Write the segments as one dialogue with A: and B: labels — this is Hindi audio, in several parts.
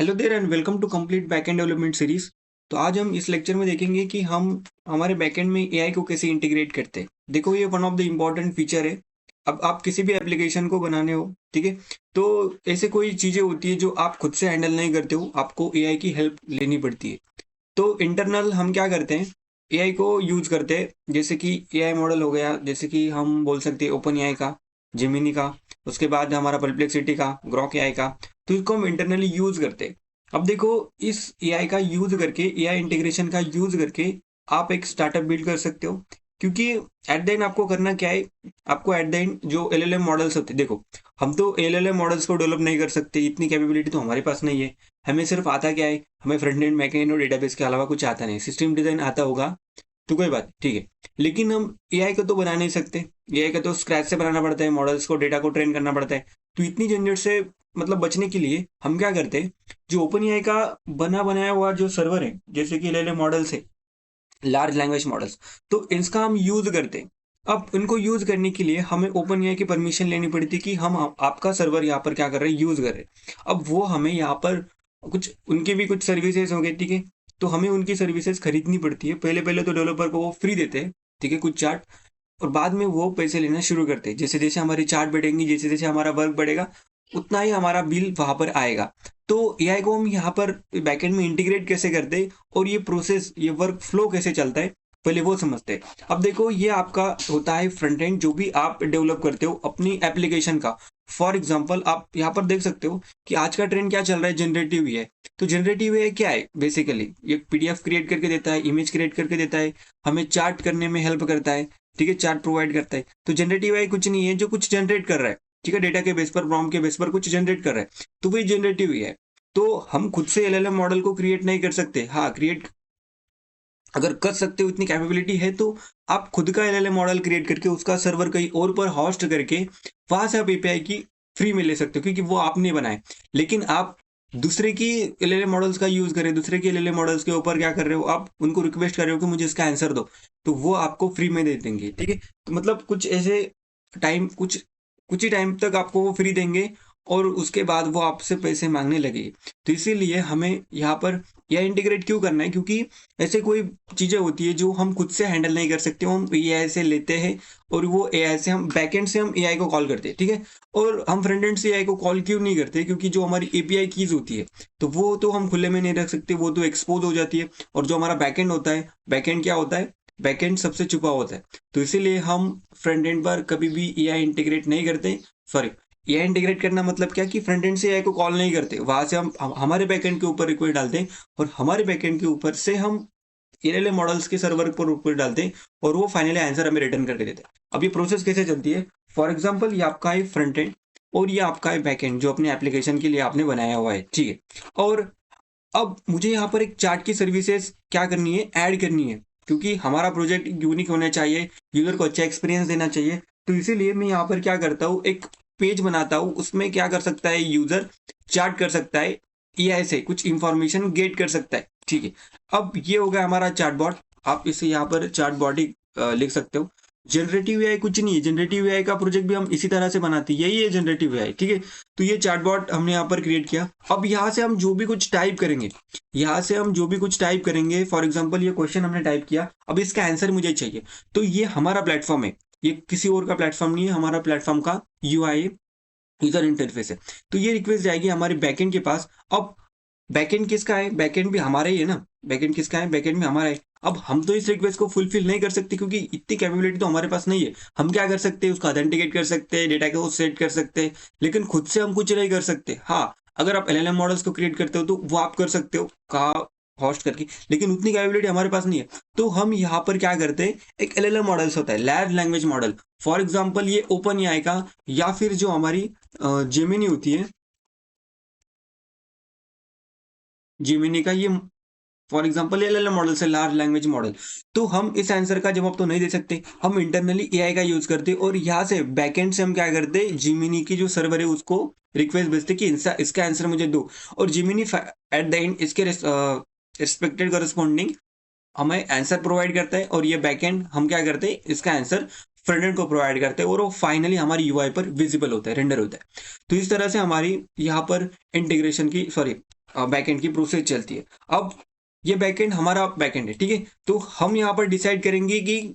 A: Hello there and welcome to complete backend development series. तो आज हम इस लेक्चर में देखेंगे कि हम हमारे बैकएंड में एआई को कैसे इंटीग्रेट करते हैं। देखो, ये one of the important feature है। अब आप किसी भी एप्लीकेशन को बनाने हो, ठीक है, तो ऐसे कोई चीजें होती है जो आप खुद से हैंडल नहीं करते हो, आपको एआई की हेल्प लेनी पड़ती है। तो इंटरनल हम क्या करते हैं, एआई को यूज करते हैं। जैसे कि एआई मॉडल हो गया, जैसे कि हम बोल सकते हैं ओपन एआई का, जेमिनी का, उसके बाद हमारा परप्लेक्सिटी का, ग्रॉक एआई का। तो इसको हम इंटरनली यूज करते हैं। अब देखो, इस एआई का यूज करके, एआई इंटीग्रेशन का यूज करके आप एक स्टार्टअप बिल्ड कर सकते हो। क्योंकि एट द एंड आपको करना क्या है, आपको एट द एंड जो एलएलएम मॉडल्स होते हैं, देखो, हम तो एलएलएम मॉडल्स को डेवलप नहीं कर सकते, इतनी कैपेबिलिटी तो हमारे पास नहीं है। हमें सिर्फ आता क्या है, हमें फ्रंट एंड बैक एंड और डेटाबेस के अलावा कुछ आता नहीं। सिस्टम डिजाइन आता होगा तो कोई बात नहीं, ठीक है। लेकिन हम एआई को तो बना नहीं सकते। एआई का तो स्क्रैच से बनाना पड़ता है, मॉडल्स को, डेटा को ट्रेन करना पड़ता है। तो इतनी झंझट से मतलब बचने के लिए हम क्या करते हैं, जो ओपन एआई का बना बनाया हुआ जो सर्वर है, जैसे कि एलएलएम मॉडल्स है, लार्ज लैंग्वेज मॉडल्स, तो इसका हम यूज करते हैं। अब इनको यूज करने के लिए हमें ओपन एआई की परमिशन लेनी पड़ती है कि हम आपका सर्वर यहाँ पर क्या कर रहे हैं, यूज कर रहे हैं। अब वो हमें यहाँ पर कुछ उनकी भी कुछ सर्विसेज हो गई, ठीक है। तो हमें उनकी सर्विसेज खरीदनी पड़ती है। पहले पहले तो डेवलपर को वो फ्री देते हैं, ठीक है, कुछ चार्ट। और बाद में वो पैसे लेना शुरू करते हैं। जैसे जैसे हमारी चार्ट बढ़ेंगी, जैसे जैसे हमारा वर्क बढ़ेगा, उतना ही हमारा बिल वहां पर आएगा। तो एआई को हम यहाँ पर बैकएंड में इंटीग्रेट कैसे करते हैं, और ये प्रोसेस, ये वर्क फ्लो कैसे चलता है, पहले वो समझते हैं। अब देखो, ये आपका होता है फ्रंट एंड, जो भी आप डेवलप करते हो अपनी एप्लीकेशन का। फॉर एग्जाम्पल, आप यहाँ पर देख सकते हो कि आज का ट्रेंड क्या चल रहा है, जनरेटिव एआई। तो जनरेटिव एआई क्या है, बेसिकली ये पीडीएफ क्रिएट करके देता है, इमेज क्रिएट करके देता है, हमें चार्ट करने में हेल्प करता है, ठीक है, चार्ट प्रोवाइड करता है। तो जनरेटिव एआई कुछ नहीं है, जो कुछ जनरेट कर रहा है, ठीक है, डेटा के बेस पर, प्रॉम्प्ट के बेस पर कुछ जनरेट कर रहा है, तो वही जनरेटिव एआई है। तो हम खुद से एलएलएम मॉडल को क्रिएट नहीं कर सकते। हाँ, क्रिएट अगर कर सकते हो, इतनी कैपेबिलिटी है, तो आप खुद का एलएलएम मॉडल क्रिएट करके उसका सर्वर कहीं और पर होस्ट करके वहां से आप एपीआई की फ्री में ले सकते हो, क्योंकि वो आपने बनाए। लेकिन आप दूसरे की एलएलएम मॉडल्स का यूज करें, दूसरे के एलएलएम मॉडल्स के ऊपर क्या कर रहे हो, आप उनको रिक्वेस्ट कर रहे हो कि मुझे इसका आंसर दो, तो वो आपको फ्री में दे देंगे, ठीक है। तो मतलब कुछ ऐसे टाइम, कुछ कुछ ही टाइम तक आपको वो फ्री देंगे, और उसके बाद वो आपसे पैसे मांगने लगेंगे। तो इसीलिए हमें यहाँ पर यह इंटीग्रेट क्यों करना है, क्योंकि ऐसे कोई चीजें होती है जो हम खुद से हैंडल नहीं कर सकते, हम एआई से लेते हैं। और वो एआई से हम बैकएंड से हम एआई को कॉल करते हैं, ठीक है। और हम फ्रंट एंड से एआई को कॉल क्यों नहीं करते, क्योंकि जो हमारी एपीआई कीज होती है, तो वो तो हम खुले में नहीं रख सकते, वो तो एक्सपोज हो जाती है। और जो हमारा बैकएंड होता है, बैकएंड क्या होता है, बैकएंड सबसे छुपा होता है। तो इसीलिए हम फ्रंट एंड पर कभी भी एआई इंटीग्रेट नहीं करते। सॉरी, एआई इंटीग्रेट करना मतलब क्या, कि फ्रंट एंड से एआई को कॉल नहीं करते, वहां से हम हमारे बैकएंड के ऊपर रिक्वेस्ट डालते हैं, और हमारे बैकएंड के ऊपर से हम एलएलएम मॉडल्स के सर्वर पर ऊपर डालते हैं, और वो फाइनली आंसर हमें रिटर्न करके देते हैं। अब ये प्रोसेस कैसे चलती है, फॉर एग्जांपल, ये आपका है फ्रंट एंड, और ये आपका है बैक एंड, जो अपने एप्लीकेशन के लिए आपने बनाया हुआ है, ठीक है। और अब मुझे यहाँ पर एक चार्ट की सर्विसेज क्या करनी है, ऐड करनी है, क्योंकि हमारा प्रोजेक्ट यूनिक होना चाहिए, यूजर को अच्छा एक्सपीरियंस देना चाहिए। तो इसीलिए मैं यहाँ पर क्या करता हूँ, एक पेज बनाता हूँ, उसमें क्या कर सकता है यूजर, चार्ट कर सकता है, एआई से कुछ इंफॉर्मेशन गेट कर सकता है, ठीक है। अब ये हो गया हमारा चार्टबॉट। आप इसे यहाँ पर चार्टबॉट ही लिख सकते हो। जनरेटिव एआई कुछ नहीं है, जनरेटिव एआई का प्रोजेक्ट भी हम इसी तरह से बनाते हैं, यही है जनरेटिव एआई, ठीक है। तो ये चार्टबॉट हमने यहाँ पर क्रिएट किया। अब यहाँ से हम जो भी कुछ टाइप करेंगे, यहाँ से हम जो भी कुछ टाइप करेंगे, फॉर एग्जांपल ये क्वेश्चन हमने टाइप किया, अब इसका आंसर मुझे चाहिए, तो ये हमारा प्लेटफॉर्म है, ये किसी और का प्लेटफॉर्म नहीं है, हमारा प्लेटफॉर्म का यूआई, यूजर इंटरफेस है। तो ये रिक्वेस्ट जाएगी हमारे बैकएंड के पास। अब बैकएंड किसका है, बैकएंड भी हमारा ही है ना, बैकएंड किसका है, बैकएंड भी हमारा है। अब हम तो इस रिक्वेस्ट को फुलफिल नहीं कर सकते, क्योंकि इतनी कैपेबिलिटी तो हमारे पास नहीं है। हम क्या कर सकते हैं, उसका ऑथेंटिकेट कर सकते हैं, डेटा को सेट कर सकते हैं, लेकिन खुद से हम कुछ नहीं कर सकते। हाँ, अगर आप एलएलएम मॉडल्स को क्रिएट करते हो तो वो आप कर सकते हो, कहा होस्ट करके, लेकिन उतनी कैपेबिलिटी हमारे पास नहीं है। तो हम यहाँ पर क्या करते हैं, एक एलएलएम मॉडल्स होता है, large language model. For example, ये ओपन एआई का, या फिर जो हमारी जेमिनी होती है, जेमिनी का, ये फॉर एग्जाम्पल एलएलएम मॉडल से, लार्ज लैंग्वेज मॉडल। तो हम इस आंसर का जवाब तो नहीं दे सकते, हम इंटरनली एआई का यूज करते, और यहाँ से बैकएंड से हम क्या करते, जिमिनी की जो सर्वर है उसको रिक्वेस्ट भेजते कि इसका आंसर मुझे दो। और जिमिनी एट द एंड इसके रिस्पेक्टेड करस्पॉन्डिंग हमें आंसर प्रोवाइड करता है, और ये बैकएंड हम क्या करते हैं, इसका आंसर फ्रंट एंड को प्रोवाइड करते हैं, और वो फाइनली हमारी यूआई पर विजिबल होता है, रेंडर होता है। तो इस तरह से हमारी यहाँ पर इंटीग्रेशन की, सॉरी, बैकएंड की प्रोसेस चलती है। अब ये बैकएंड हमारा बैकएंड है, ठीक है। तो हम यहाँ पर डिसाइड करेंगे कि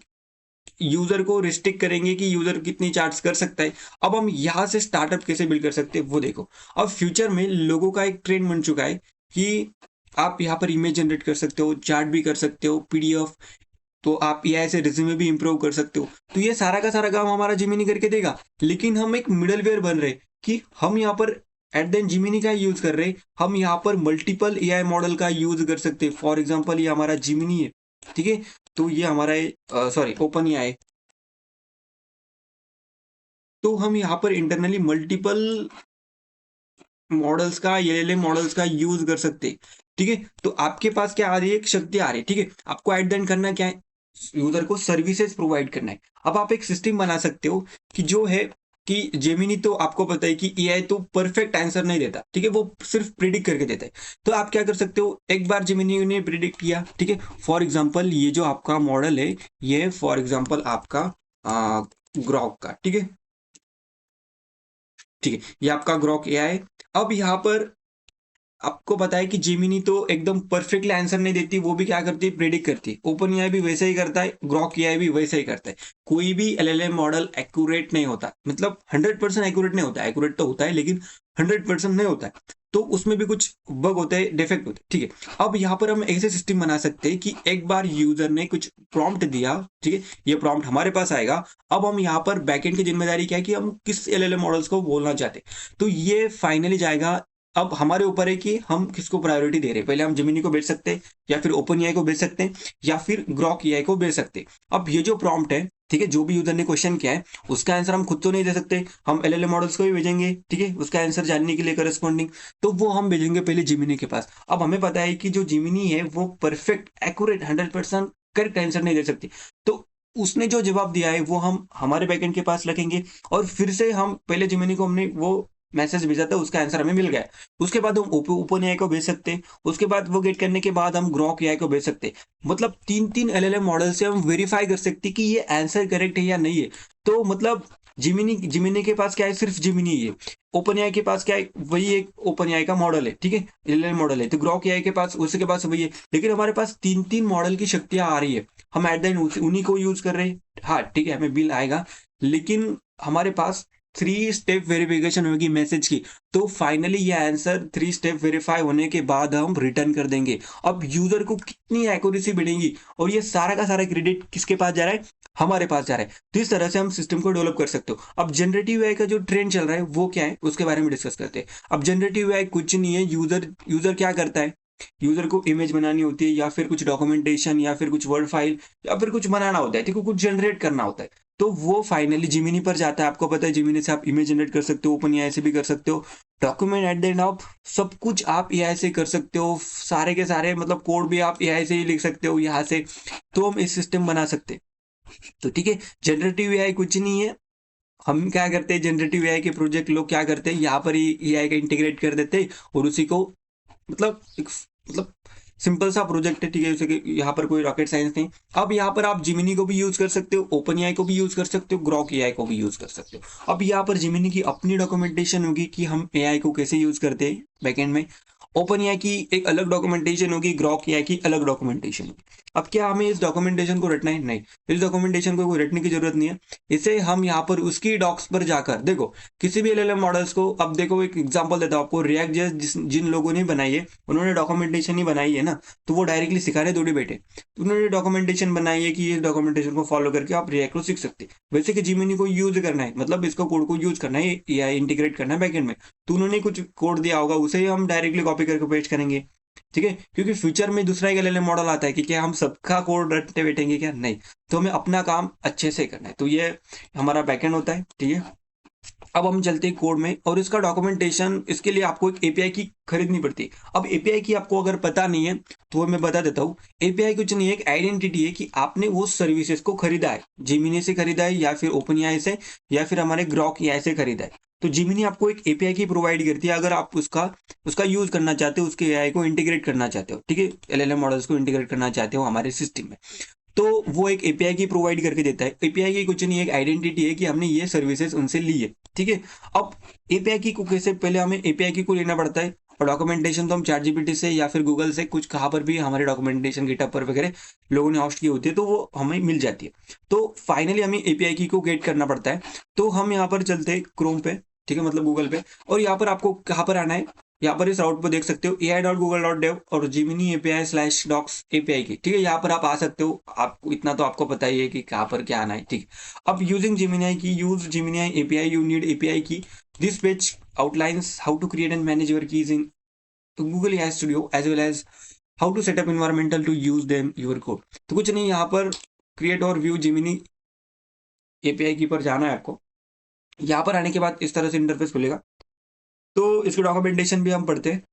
A: यूजर को रिस्ट्रिक्ट करेंगे कि यूजर कितनी चार्ज कर सकता है। अब हम यहाँ से स्टार्टअप कैसे बिल्ड कर सकते हैं वो देखो। अब फ्यूचर में लोगों का एक ट्रेंड बन चुका है कि आप यहाँ पर इमेज जनरेट कर सकते हो, चार्ट भी कर सकते हो, पीडीएफ, तो आप एआई से रिज्यूमे भी इंप्रूव कर सकते हो। तो ये सारा का सारा काम हमारा जिमिनी करके देगा, लेकिन हम एक मिडलवेयर बन रहे कि हम यहाँ पर एट देन जिमिनी का यूज कर रहे, हम यहाँ पर मल्टीपल एआई मॉडल का यूज कर सकते हैं। फॉर एग्जांपल ये हमारा जिमिनी है, ठीक है, तो ये हमारा सॉरी ओपन एआई, तो हम यहाँ पर इंटरनली मल्टीपल मॉडल्स का, एलएलएम मॉडल्स का यूज कर सकते हैं, ठीक है। तो आपके पास क्या आ रही है, एक शक्ति आ रही है, ठीक है। आपको एट द एंड करना क्या है, यूजर को सर्विसेज प्रोवाइड करना है। अब आप एक सिस्टम बना सकते हो कि जो है कि जेमिनी, तो आपको पता है कि एआई तो परफेक्ट आंसर नहीं देता, ठीक है, वो सिर्फ प्रिडिक्ट करके देता है। तो आप क्या कर सकते हो, एक बार जेमिनी ने प्रिडिक्ट किया, ठीक है, फॉर एग्जांपल ये जो आपका मॉडल है, ये फॉर एग्जांपल आपका ग्रॉक का, ठीक है, ठीक है, ये आपका ग्रॉक एआई है। अब यहाँ पर आपको पता है कि जेमिनी तो एकदम परफेक्टली आंसर नहीं देती, वो भी क्या करती है, प्रेडिक्ट करती है। ओपन एआई भी वैसे ही करता है, ग्रॉक एआई भी वैसे ही करता है। कोई भी एलएलएम मॉडल एक्यूरेट नहीं होता, मतलब 100% एक्यूरेट नहीं होता, एक्यूरेट तो होता है लेकिन 100% नहीं होता है। तो उसमें भी कुछ बग होते हैं, डिफेक्ट होते हैं, ठीक है। अब यहाँ पर हम ऐसे सिस्टम बना सकते हैं कि एक बार यूजर ने कुछ प्रॉम्प्ट दिया, ठीक है, ये प्रॉम्प्ट हमारे पास आएगा। अब हम यहाँ पर बैकएंड की जिम्मेदारी क्या है कि हम किस एलएलएम मॉडल्स को बोलना चाहते हैं, तो ये फाइनली जाएगा। अब हमारे ऊपर है कि हम किसको प्रायोरिटी दे रहे हैं। पहले हम जेमिनी को भेज सकते हैं, या फिर ओपन एआई को भेज सकते हैं, या फिर ग्रॉक एआई को भेज सकते हैं। अब ये जो प्रॉम्प्ट है, ठीक है, जो भी यूजर ने क्वेश्चन किया है उसका आंसर हम खुद तो नहीं दे सकते, हम एलएलएम मॉडल्स को भी भेजेंगे, ठीक है, उसका आंसर जानने के लिए करस्पॉन्डिंग। तो वो हम भेजेंगे पहले जिमिनी के पास। अब हमें पता है कि जो जिमिनी है वो परफेक्ट एक्यूरेट 100% करेक्ट आंसर नहीं दे सकती, तो उसने जो जवाब दिया है वो हम हमारे बैकएंड के पास रखेंगे, और फिर से हम पहले जिमिनी को हमने वो मैसेज भेजा था, उसका आंसर हमें मिल गया। उसके बाद हम ओपन एआई को भेज सकते हैं, उसके बाद वो गेट करने के बाद हम ग्रॉक एआई को भेज सकते हैं। मतलब 3 एलएलएम मॉडल से हम वेरीफाई कर सकते हैं कि ये आंसर करेक्ट है या नहीं है। तो मतलब जिमिनी जिमिनी के पास क्या है, सिर्फ जिमिनी ही है। ओपन एआई के पास क्या है, वही एक ओपन एआई का मॉडल है, ठीक है, एलएलएम मॉडल है। तो ग्रॉक एआई के पास, उसके पास वही है, लेकिन हमारे पास 3 मॉडल की शक्तियां आ रही है। हम एट द एंड उन्हीं को यूज कर रहे हैं, हाँ ठीक है, हमें बिल आएगा, लेकिन हमारे पास 3 स्टेप वेरिफिकेशन होगी मैसेज की। तो फाइनली ये आंसर 3 स्टेप वेरीफाई होने के बाद हम रिटर्न कर देंगे। अब यूजर को कितनी एक्यूरेसी मिलेगी, और ये सारा का सारा क्रेडिट किसके पास जा रहा है, हमारे पास जा रहा है। तो इस तरह से हम सिस्टम को डेवलप कर सकते हो। अब जनरेटिव एआई का जो ट्रेंड चल रहा है वो क्या है, उसके बारे में डिस्कस करते हैं। अब जनरेटिव एआई कुछ नहीं है, यूजर क्या करता है, यूजर को इमेज बनानी होती है, या फिर कुछ डॉक्यूमेंटेशन, या फिर कुछ वर्ड फाइल, या फिर कुछ बनाना होता है, ठीक है, कुछ जनरेट करना होता है। तो वो फाइनली जिमिनी पर जाता है। आपको पता है जिमिनी से आप इमेज जनरेट कर सकते हो, ओपन एआई से भी कर सकते हो, document at the end of सब कुछ आप एआई से कर सकते हो, सारे के सारे मतलब कोड भी आप एआई से ही लिख सकते हो यहाँ से। तो हम इस सिस्टम बना सकते हैं। तो ठीक है, जनरेटिव एआई कुछ नहीं है, हम क्या करते हैं, जनरेटिव एआई के प्रोजेक्ट लोग क्या करते हैं, यहाँ पर ही एआई का इंटीग्रेट कर देते हैं, और उसी को मतलब मतलब सिंपल सा प्रोजेक्ट है, ठीक है, जैसे कि यहाँ पर कोई रॉकेट साइंस नहीं। अब यहाँ पर आप जिमिनी को भी यूज कर सकते हो, ओपन एआई को भी यूज कर सकते हो, ग्रॉक एआई को भी यूज कर सकते हो। अब यहाँ पर जिमिनी की अपनी डॉक्यूमेंटेशन होगी कि हम एआई को कैसे यूज करते हैं बैकएंड में, ओपन एआई की एक अलग डॉक्यूमेंटेशन होगी, ग्रॉक एआई की अलग डॉक्यूमेंटेशन होगी। अब क्या हमें इस डॉक्यूमेंटेशन को रटना है, नहीं, इस डॉक्यूमेंटेशन को कोई रटने की जरूरत नहीं है। इसे हम यहाँ पर उसकी डॉक्स पर जाकर देखो, किसी भी एलएलएम मॉडल्स को, अब देखो एक एग्जांपल देता हूँ आपको, रिएक्ट जेएस जिन लोगों ने बनाई है उन्होंने डॉक्यूमेंटेशन ही बनाई है ना, तो वो डायरेक्टली सिखाने थोड़ी बैठे, तो उन्होंने डॉक्यूमेंटेशन बनाई है कि ये डॉक्यूमेंटेशन को फॉलो करके आप रिएक्ट को सीख सकते हैं। वैसे कि जिमिनी को यूज करना है, मतलब इसको कोड को यूज करना है या इंटीग्रेट करना है बैकएंड में, तो उन्होंने कुछ कोड दिया होगा, उसे हम डायरेक्टली कॉपी करके पेस्ट करेंगे, ठीक है। क्योंकि फ्यूचर में दूसरा एक एलएलएम मॉडल आता है कि क्या हम सबका कोड रटते बैठेंगे, क्या नहीं, तो हमें अपना काम अच्छे से करना है। तो ये हमारा बैकएंड होता है, ठीक है। अब हम चलते हैं कोड में, और इसका डॉक्यूमेंटेशन, इसके लिए आपको एक एपीआई की खरीदनी पड़ती है। अब एपीआई की आपको अगर पता नहीं है तो मैं बता देता हूँ। एपीआई कुछ नहीं है, एक आइडेंटिटी है कि आपने वो सर्विसेज को खरीदा है, जिमिनी से खरीदा है, या फिर ओपन एआई से, या फिर हमारे ग्रॉक एआई से खरीदा है। तो जिमिनी आपको एक एपीआई की प्रोवाइड करती है, अगर आप उसका यूज करना चाहते हो, उसके एआई को इंटीग्रेट करना चाहते हो, ठीक है, एलएलएम मॉडल्स को इंटीग्रेट करना चाहते हो हमारे सिस्टम में, तो वो एक एपीआई की प्रोवाइड करके देता है। एपीआई की कुछ नहीं, एक आइडेंटिटी है कि हमने ये सर्विसेज उनसे ली है, ठीक है। अब एपीआई की को कैसे, पहले हमें एपीआई की को लेना पड़ता है, और डॉक्यूमेंटेशन तो हम चैट जीपीटी से या फिर गूगल से कुछ कहाँ पर भी हमारे डॉक्यूमेंटेशन गिटहब पर वगैरह लोगों ने होस्ट की होती है तो वो हमें मिल जाती है। तो फाइनली हमें एपीआई की को गेट करना पड़ता है। तो हम यहाँ पर चलते हैं क्रोम पे, ठीक है, मतलब गूगल पे, और यहाँ पर आपको कहाँ पर आना है, यहाँ पर इस राउट पर देख सकते हो ai.google.dev और Gemini API slash docs API की, ठीक है, यहाँ पर आप आ सकते हो। आपको इतना तो आपको पता ही है कि कहाँ पर क्या आना है, ठीक है। अब using Gemini key, use Gemini API, you need API key. This page outlines how to create and manage your keys in Google AI Studio as well as how to set up environmental to use them your code। तो कुछ नहीं, यहाँ पर क्रिएट और व्यू जिमिनी एपीआई की पर जाना है आपको। यहाँ पर आने के बाद इस तरह से इंटरफेस खुलेगा। तो इसके डॉक्यूमेंटेशन भी हम पढ़ते हैं।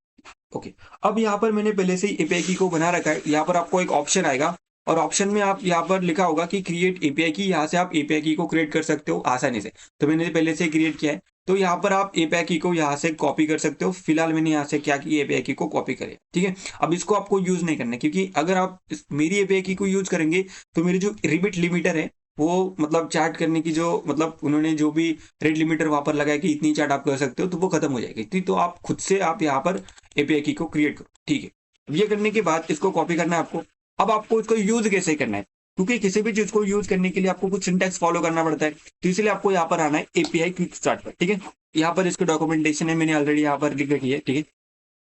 A: ओके, अब यहाँ पर मैंने पहले से ही एपीआई की को बना रखा है। यहाँ पर आपको एक ऑप्शन आएगा और ऑप्शन में आप यहाँ पर लिखा होगा कि क्रिएट एपीआई की, यहाँ से आप एपीआई की को क्रिएट कर सकते हो आसानी से। तो मैंने पहले से क्रिएट किया है, तो यहाँ पर आप एपीआई की को यहाँ से कॉपी कर सकते हो। फिलहाल मैंने यहाँ से क्या किया, एपीआई की को कॉपी करे, ठीक है। अब इसको आपको यूज नहीं करना है, क्योंकि अगर आप मेरी एपीआई की को यूज करेंगे तो मेरी जो रिबिट लिमिटर है वो मतलब चैट करने की जो मतलब उन्होंने जो भी रेट लिमिटर वहां पर लगाया कि इतनी चैट आप कर सकते हो, तो वो खत्म हो जाएगी। तो आप खुद से आप यहाँ पर एपीआई की को क्रिएट करो, ठीक है। अब ये करने के बाद इसको कॉपी करना है आपको। अब आपको इसको यूज कैसे करना है, क्योंकि किसी भी चीज को यूज करने के लिए आपको कुछ सिंटैक्स फॉलो करना पड़ता है। तो इसलिए आपको यहाँ पर आना है एपीआई क्विक स्टार्ट पर, ठीक है। यहाँ पर इसके डॉक्यूमेंटेशन है, मैंने ऑलरेडी यहाँ पर लिख रखी है, ठीक है।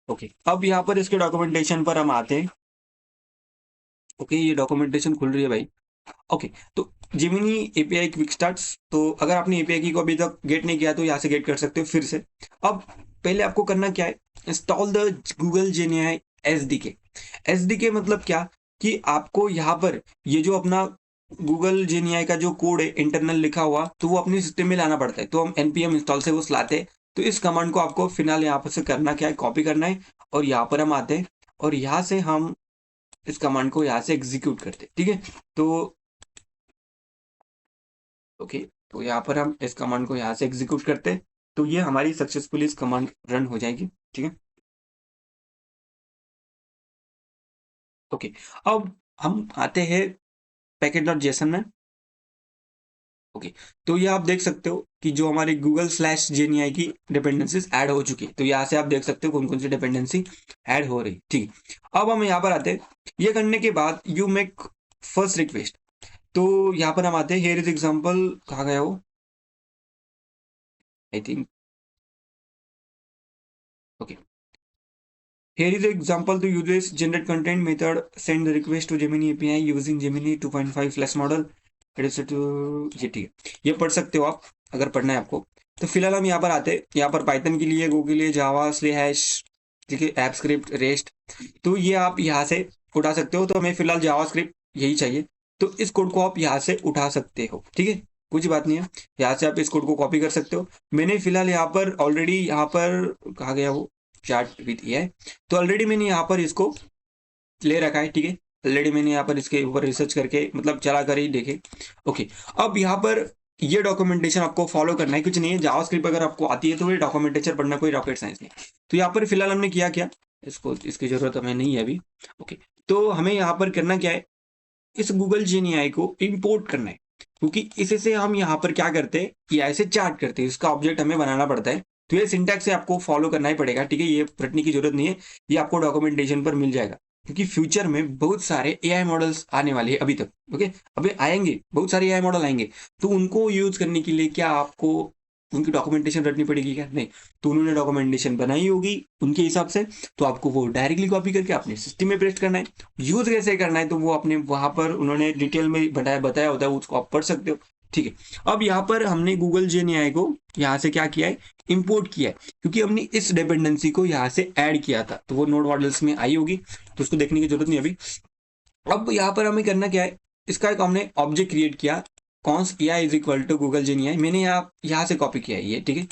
A: ओके, अब यहाँ पर इसके डॉक्यूमेंटेशन पर हम आते हैं। ओके, ये डॉक्यूमेंटेशन खुल रही है भाई। ओके, तो जिमिनी एपीआई क्विक स्टार्ट्स, तो अगर आपने एपीआई की को अभी तक गेट नहीं किया तो यहाँ से गेट कर सकते हो फिर से। अब पहले आपको करना क्या है, install the Google GenAI SDK. SDK मतलब क्या, कि आपको यहाँ पर ये जो अपना गूगल जेनीआई का जो कोड है इंटरनल लिखा हुआ, तो वो अपने सिस्टम में लाना पड़ता है। तो हम npm इंस्टॉल से वो लाते हैं। तो इस कमांड को आपको फिलहाल यहाँ पर से करना क्या है, कॉपी करना है और यहाँ पर हम आते हैं और यहाँ से हम इस कमांड को यहाँ से एग्जीक्यूट करते हैं, ठीक है। तो ओके, तो यहाँ पर हम इस कमांड को यहाँ से एग्जीक्यूट करते हैं, तो ये हमारी सक्सेसफुली इस कमांड रन हो जाएगी, ठीक है। ओके, अब हम आते हैं पैकेट डॉट जेसन में। ओके, तो ये आप देख सकते हो कि जो हमारी गूगल स्लैश जेनीआई की डिपेंडेंसीज ऐड हो चुकी है। तो यहाँ से आप देख सकते हो कौन कौन सी डिपेंडेंसी ऐड हो रही, ठीक है। अब हम यहाँ पर आते हैं, ये करने के बाद यू मेक फर्स्ट रिक्वेस्ट। तो यहाँ पर हम आते हैं, हियर इज एग्जांपल, कहाँ गया वो, I think, okay, here is an example to use this generate content method, send the request to Gemini API using Gemini 2.5 flash model। ये ठीक है, ये पढ़ सकते हो आप अगर पढ़ना है आपको। तो फिलहाल हम यहाँ पर आते हैं, यहाँ पर पाइथन के लिए, गो के लिए जावा स्लैश, ठीक है, ऐप स्क्रिप्ट रेस्ट, तो ये आप यहाँ से उठा सकते हो। तो हमें फिलहाल जावा स्क्रिप्ट यही चाहिए, तो इस कोड को आप यहाँ से उठा सकते हो, ठीक है, कुछ बात नहीं है। यहाँ से आप इस कोड को कॉपी कर सकते हो। मैंने फिलहाल यहाँ पर ऑलरेडी, यहाँ पर कहा गया वो चार्ट विथ एआई, तो ऑलरेडी मैंने यहाँ पर इसको ले रखा है, ठीक है। ऑलरेडी मैंने यहाँ पर इसके ऊपर रिसर्च करके मतलब चला कर ही देखे। ओके, अब यहाँ पर ये डॉक्यूमेंटेशन आपको फॉलो करना है, कुछ नहीं है। जावास्क्रिप्ट अगर आपको आती है तो ये डॉक्यूमेंटेशन पढ़ना कोई रॉकेट साइंस नहीं। तो यहाँ पर फिलहाल हमने किया क्या, इसको, इसकी जरूरत हमें नहीं है अभी। ओके, तो हमें यहाँ पर करना क्या है, इस गूगल जेनीआई को इंपोर्ट करना है, क्योंकि इसी से हम यहाँ पर क्या करते हैं, एआई से चैट करते हैं, इसका ऑब्जेक्ट हमें बनाना पड़ता है। तो ये सिंटैक्स से आपको फॉलो करना ही पड़ेगा, ठीक है, ये रटने की जरूरत नहीं है, ये आपको डॉक्यूमेंटेशन पर मिल जाएगा। क्योंकि फ्यूचर में बहुत सारे एआई मॉडल्स आने वाले हैं अभी तक, ओके, अभी आएंगे बहुत सारे एआई मॉडल आएंगे, तो उनको यूज करने के लिए क्या आपको उनकी डॉक्यूमेंटेशन रखनी पड़ेगी क्या, नहीं। तो उन्होंने डॉक्यूमेंटेशन बनाई होगी उनके हिसाब से, तो आपको वो डायरेक्टली कॉपी करके अपने सिस्टम में पेस्ट करना है। यूज कैसे करना है तो वो अपने वहां पर उन्होंने डिटेल में बताया होता है, उसको आप पढ़ सकते हो, ठीक है। अब यहाँ पर हमने गूगल जेनीआई को यहाँ से क्या किया है, इंपोर्ट किया है, क्योंकि हमने इस डिपेंडेंसी को यहाँ से ऐड किया था, तो वो नोड मॉडल्स में आई होगी, तो उसको देखने की जरूरत नहीं अभी। अब यहाँ पर हमें करना क्या है, इसका एक हमने ऑब्जेक्ट क्रिएट किया, const AI is equal to Google GenAI. मैंने यहाँ से कॉपी किया है ये, ठीक है।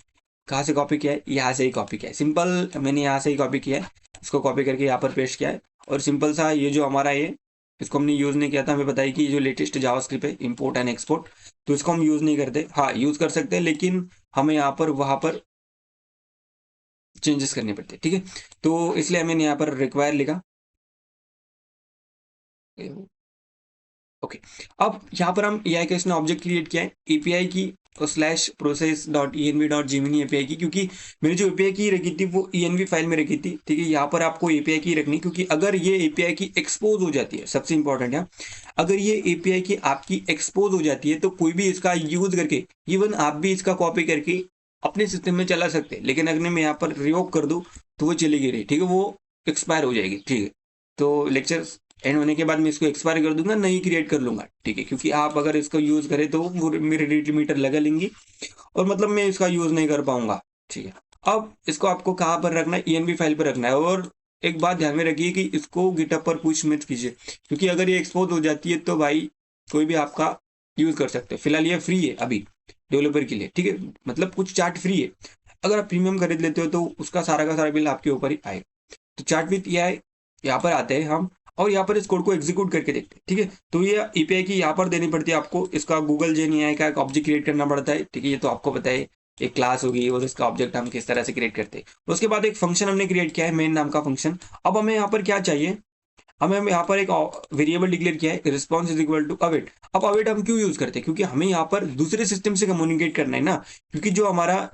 A: कहाँ से कॉपी किया है, यहाँ से ही कॉपी किया है, सिंपल, मैंने यहाँ से ही कॉपी किया है, इसको कॉपी करके यहाँ पर पेस्ट किया है। और सिंपल सा ये जो हमारा ये, इसको हमने यूज नहीं किया था, हमें बताइए कि ये जो लेटेस्ट जावास्क्रिप्ट है इंपोर्ट एंड एक्सपोर्ट, तो इसको हम यूज नहीं करते। हाँ, यूज कर सकते हैं, लेकिन हमें यहाँ पर वहां पर चेंजेस करने पड़ते हैं, ठीक है। तो इसलिए मैंने यहाँ पर रिक्वायर लिखा। ओके, अब यहाँ पर हम एआई का इसने ऑब्जेक्ट क्रिएट किया है, एपीआई की और /process.env.gemini API की, क्योंकि मैंने जो API की रखी थी वो env फाइल में रखी थी, ठीक है। यहाँ पर आपको API की रखनी, क्योंकि अगर ये API की एक्सपोज हो जाती है, सबसे इंपॉर्टेंट है, अगर ये API की आपकी एक्सपोज हो जाती है तो कोई भी इसका यूज करके, इवन आप भी इसका कॉपी करके अपने सिस्टम में चला सकते हैं, लेकिन अगर मैं यहाँ पर रिवोक कर दूं तो वो चलेगी नहीं, ठीक है, वो एक्सपायर हो जाएगी, ठीक है। तो लेक्चर एंड होने के बाद मैं इसको एक्सपायर कर दूंगा, नई क्रिएट कर लूंगा, ठीक है, क्योंकि आप अगर इसको यूज करें तो वो मेरे रीड लिमिटर लगा लेंगी और मतलब मैं इसका यूज नहीं कर पाऊंगा, ठीक है। अब इसको आपको कहाँ पर रखना है, env फाइल पर रखना है। और एक बात ध्यान में रखिए कि इसको गिटहब पर पुश मत कीजिए, क्योंकि अगर ये एक्सपोज हो जाती है तो भाई कोई भी आपका यूज कर सकते हो। फिलहाल ये फ्री है अभी डेवलपर के लिए, ठीक है, मतलब कुछ चार्ट फ्री है। अगर आप प्रीमियम खरीद लेते हो तो उसका सारा का सारा बिल आपके ऊपर ही आएगा। तो चार्ट विथ एआई यहाँ पर आते हैं हम, और यहाँ पर इस कोड को एग्जीक्यूट करके देखते हैं, ठीक है। तो ये एपीआई की यहाँ पर देनी पड़ती है आपको, इसका गूगल जेन एआई का एक ऑब्जेक्ट क्रिएट करना पड़ता है, ठीक है, ये तो आपको पता है। एक क्लास होगी और इसका ऑब्जेक्ट हम किस तरह से क्रिएट करते हैं। उसके बाद एक फंक्शन हमने क्रिएट किया है, मेन नाम का फंक्शन। अब हमें यहाँ पर क्या चाहिए, हमें यहाँ पर एक वेरिएबल डिक्लेयर किया है, response is equal to await. अब अवेट हम क्यों यूज करते हैं, क्योंकि हमें यहाँ पर दूसरे सिस्टम से कम्युनिकेट करना है ना, क्योंकि जो हमारा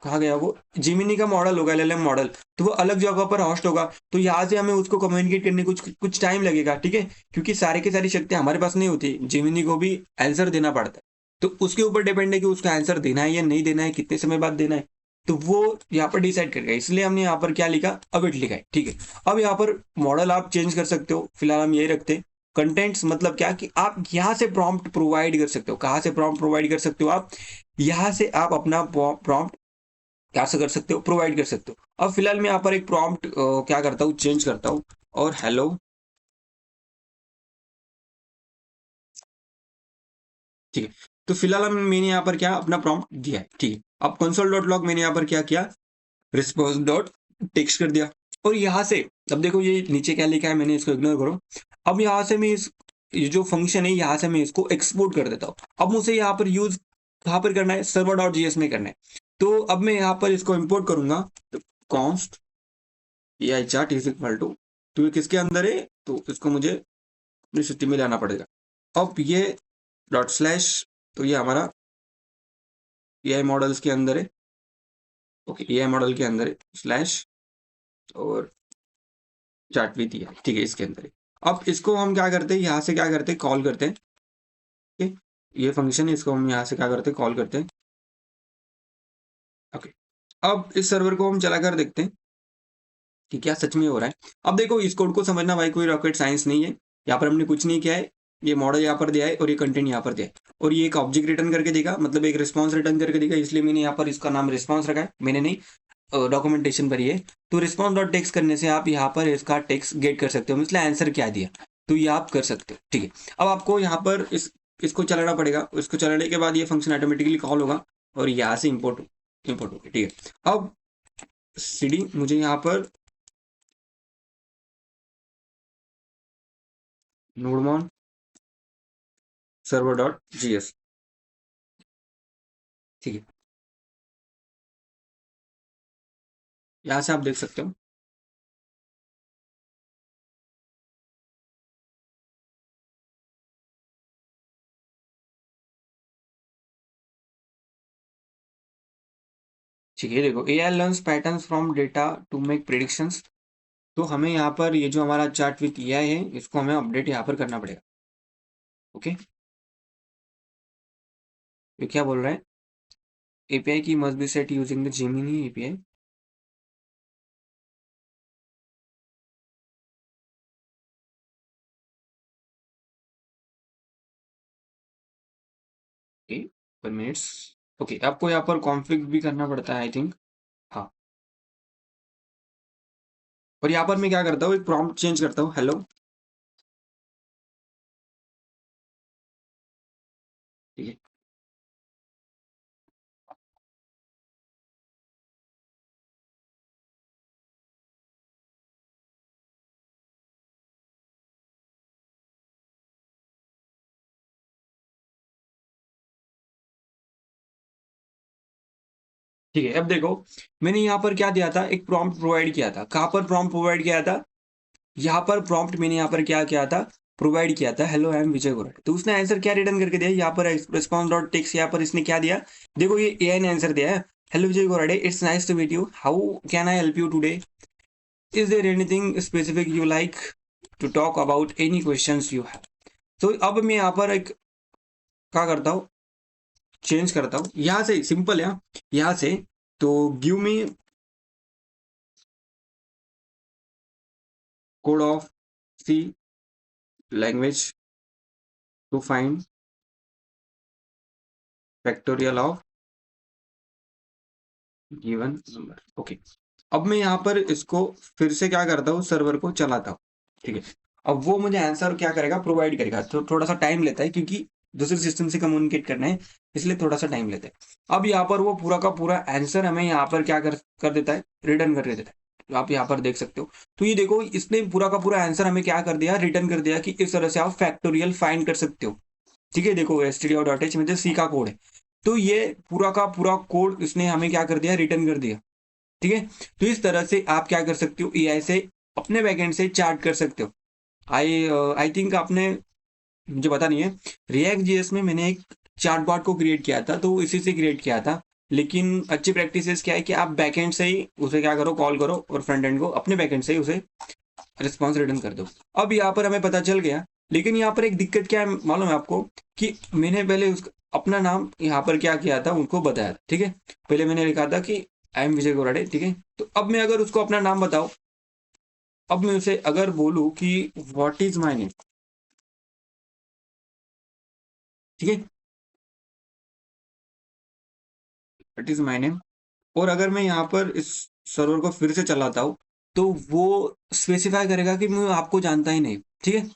A: कहा गया वो जिमिनी का मॉडल होगा, एलएलएम मॉडल, तो वो अलग जगह पर होस्ट होगा, तो यहाँ से हमें उसको कम्युनिकेट करने कुछ कुछ टाइम लगेगा, ठीक है, क्योंकि सारी की सारी शक्तियां हमारे पास नहीं होती, जिमिनी को भी आंसर देना पड़ता है। तो उसके ऊपर डिपेंड है कि उसका आंसर देना है या नहीं देना है, कितने समय बाद देना है, तो वो यहाँ पर डिसाइड करेगा। इसलिए हमने यहाँ पर क्या लिखा, अवेट लिखा है, ठीक है। अब यहाँ पर मॉडल आप चेंज कर सकते हो, फिलहाल हम यही रखते हैं। कंटेंट्स मतलब क्या कि आप यहाँ से प्रॉम्प्ट प्रोवाइड कर सकते हो। कहाँ से प्रॉम्प्ट प्रोवाइड कर सकते हो, आप यहाँ से आप अपना प्रॉम्प्ट क्या से कर सकते हो, प्रोवाइड कर सकते हो। अब फिलहाल मैं यहाँ पर एक प्रॉम्प्ट क्या करता हूँ, चेंज करता हूँ, और हेलो, ठीक है। तो फिलहाल मैंने यहाँ पर क्या अपना प्रॉम्प्ट दिया है, ठीक है। अब कंसोल डॉट लॉग मैंने यहाँ पर क्या किया, रिस्पॉन्स डॉट टेक्स्ट कर दिया। और यहाँ से अब देखो ये नीचे क्या लिखा है, मैंने इसको इग्नोर करो। अब यहाँ से मैं इस ये जो फंक्शन है यहाँ से मैं इसको एक्सपोर्ट कर देता हूँ। अब मुझे यहाँ पर यूज कहाँ पर करना है, सर्वर डॉट जीएस में करना है। तो अब मैं यहाँ पर इसको इंपोर्ट करूंगा, तो const AI chart is equal to, तो ये किसके अंदर है, तो इसको मुझे अपनी सिस्टम में लाना पड़ेगा। अब ये डॉट स्लैश, तो ये हमारा AI मॉडल्स के अंदर है, ओके, AI मॉडल के अंदर है स्लैश, और चार्ट विथ AI, ठीक है, इसके अंदर है। अब इसको हम क्या करते हैं, यहाँ से क्या करते हैं, कॉल करते हैं, ठीक है, ये फंक्शन है, इसको हम यहाँ से क्या करते हैं, कॉल करते हैं, ओके। अब इस सर्वर को हम चलाकर देखते हैं कि क्या सच में हो रहा है। अब देखो इस कोड को समझना भाई कोई रॉकेट साइंस नहीं है, यहाँ पर हमने कुछ नहीं किया है, ये मॉडल यहाँ पर दिया है और ये कंटेंट यहाँ पर दिया है, और ये एक ऑब्जेक्ट रिटर्न करके देगा, मतलब एक रिस्पॉन्स रिटर्न करके देगा, इसलिए मैंने यहाँ पर इसका नाम रिस्पॉन्स रखा है, मैंने नहीं, डॉक्यूमेंटेशन पर ही है। तो रिस्पॉन्स डॉट टेक्स्ट करने से आप यहाँ पर इसका टेक्स्ट गेट कर सकते हो, मतलब आंसर क्या दिया, तो ये आप कर सकते हो, ठीक है। अब आपको यहाँ पर इसको चलाना पड़ेगा, इसको चलाने के बाद ये फंक्शन ऑटोमेटिकली कॉल होगा और यहाँ से इम्पोर्ट इम्पोर्ट होगा, ठीक है। अब सीडी मुझे यहाँ पर नोडमॉन सर्वर डॉट जीएस, ठीक है, यहाँ से आप देख सकते हो। ठीक है, देखो AI learns patterns from data to make predictions. तो हमें यहाँ पर ये जो हमारा चार्ट विथ AI है इसको हमें अपडेट यहाँ पर करना पड़ेगा, ओके। ये क्या बोल रहा है, API की must be set using the Gemini API। Okay, 1 minutes, okay, आपको यहाँ पर कॉन्फ़िग भी करना पड़ता है आई थिंक, हाँ। और यहाँ पर मैं क्या करता हूँ, एक प्रॉम्प्ट चेंज करता हूँ, हेलो, ठीक है। ठीक है, अब देखो मैंने यहाँ पर क्या दिया था, एक प्रॉम्प्ट प्रोवाइड किया था। कहाँ पर प्रॉम्प्ट प्रोवाइड किया था, यहाँ पर प्रॉम्प्ट मैंने यहाँ पर क्या किया था, प्रोवाइड किया था, हेलो आई एम विजय गोराडे। तो उसने आंसर क्या रिटर्न करके दिया, यहाँ पर रिस्पॉन्स डॉट टेक्स्ट, यहाँ पर इसने क्या दिया, देखो ये एआई ने आंसर दिया है, hello Vijay Gorade, it's nice to meet you, how can I help you today, is there anything specific you like to talk about, any questions you have. तो अब मैं यहाँ पर एक क्या करता हूँ, चेंज करता हूँ, यहाँ से सिंपल है, यहाँ से तो give me code of C language to find factorial of given number. Okay, अब मैं यहाँ पर इसको फिर से क्या करता हूँ, सर्वर को चलाता हूँ, ठीक है। अब वो मुझे आंसर क्या करेगा, प्रोवाइड करेगा। तो थोड़ा सा टाइम लेता है क्योंकि दूसरे सिस्टम से कम्युनिकेट करना है, इसलिए थोड़ा सा टाइम लेता है। अब यहाँ पर वो पूरा का पूरा आंसर हमें यहाँ पर क्या कर देता है, रिटर्न कर देता है। तो आप यहाँ पर देख सकते हो, तो ये देखो इसने पूरा का पूरा आंसर हमें क्या कर दिया, रिटर्न कर दिया कि इस तरह से आप फैक्टोरियल फाइंड कर सकते हो, ठीक है। देखो stdio.h में सी का कोड है, तो ये पूरा का पूरा कोड इसने हमें क्या कर दिया, रिटर्न कर दिया, ठीक है। तो इस तरह से आप क्या कर सकते हो, एआई से अपने बैकएंड से चार्ट कर सकते हो। आई थिंक आपने, मुझे पता नहीं है, रिएक्ट जीएस में मैंने एक चार्ट बॉट को क्रिएट किया था, तो इसी से क्रिएट किया था। लेकिन अच्छी प्रैक्टिस क्या है कि आप बैकएंड से ही उसे क्या करो, कॉल करो, और फ्रंट एंड को अपने बैकएंड से ही उसे रिस्पॉन्स रिटर्न कर दो। अब यहाँ पर हमें पता चल गया, लेकिन यहाँ पर एक दिक्कत क्या है मालूम है आपको, कि मैंने पहले अपना नाम यहाँ पर क्या किया था, उनको बताया था, ठीक है। पहले मैंने लिखा था कि आई एम विजय गोराडे, ठीक है। तो अब मैं अगर उसको अपना नाम बताऊं, अब मैं उसे अगर बोलूं कि व्हाट इज माय नेम, ठीक है, व्हाट इज माय नेम, और अगर मैं यहाँ पर इस सर्वर को फिर से चलाता हूँ, तो वो स्पेसिफाई करेगा कि मैं आपको जानता ही नहीं, ठीक है।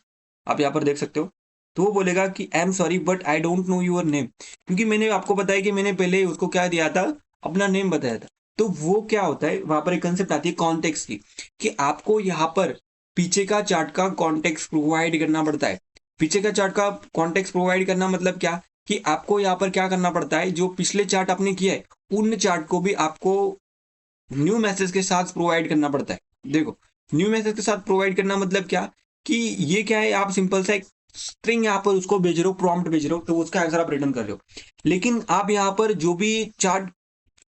A: आप यहाँ पर देख सकते हो, तो वो बोलेगा कि I am sorry but I don't know your name, क्योंकि मैंने आपको बताया कि मैंने पहले उसको क्या दिया था, अपना नेम बताया था। तो वो क्या होता है, वहां पर एक कंसेप्ट आती है कॉन्टेक्स्ट की, कि आपको यहाँ पर पीछे का चार्ट का कॉन्टेक्स्ट प्रोवाइड करना पड़ता है। पीछे का चार्ट का कॉन्टेक्स्ट प्रोवाइड करना मतलब क्या, कि आपको यहाँ पर क्या करना पड़ता है, जो पिछले चार्ट आपने किया है उन चार्ट को भी आपको न्यू मैसेज के साथ प्रोवाइड करना पड़ता है। देखो, न्यू मैसेज के साथ प्रोवाइड करना मतलब क्या, कि ये क्या है, आप सिंपल सा एक स्ट्रिंग यहाँ पर उसको भेज रहे हो, प्रॉम्प्ट भेज रहे हो, तो उसका आंसर आप रिटर्न कर रहे हो। लेकिन आप यहाँ पर जो भी चार्ट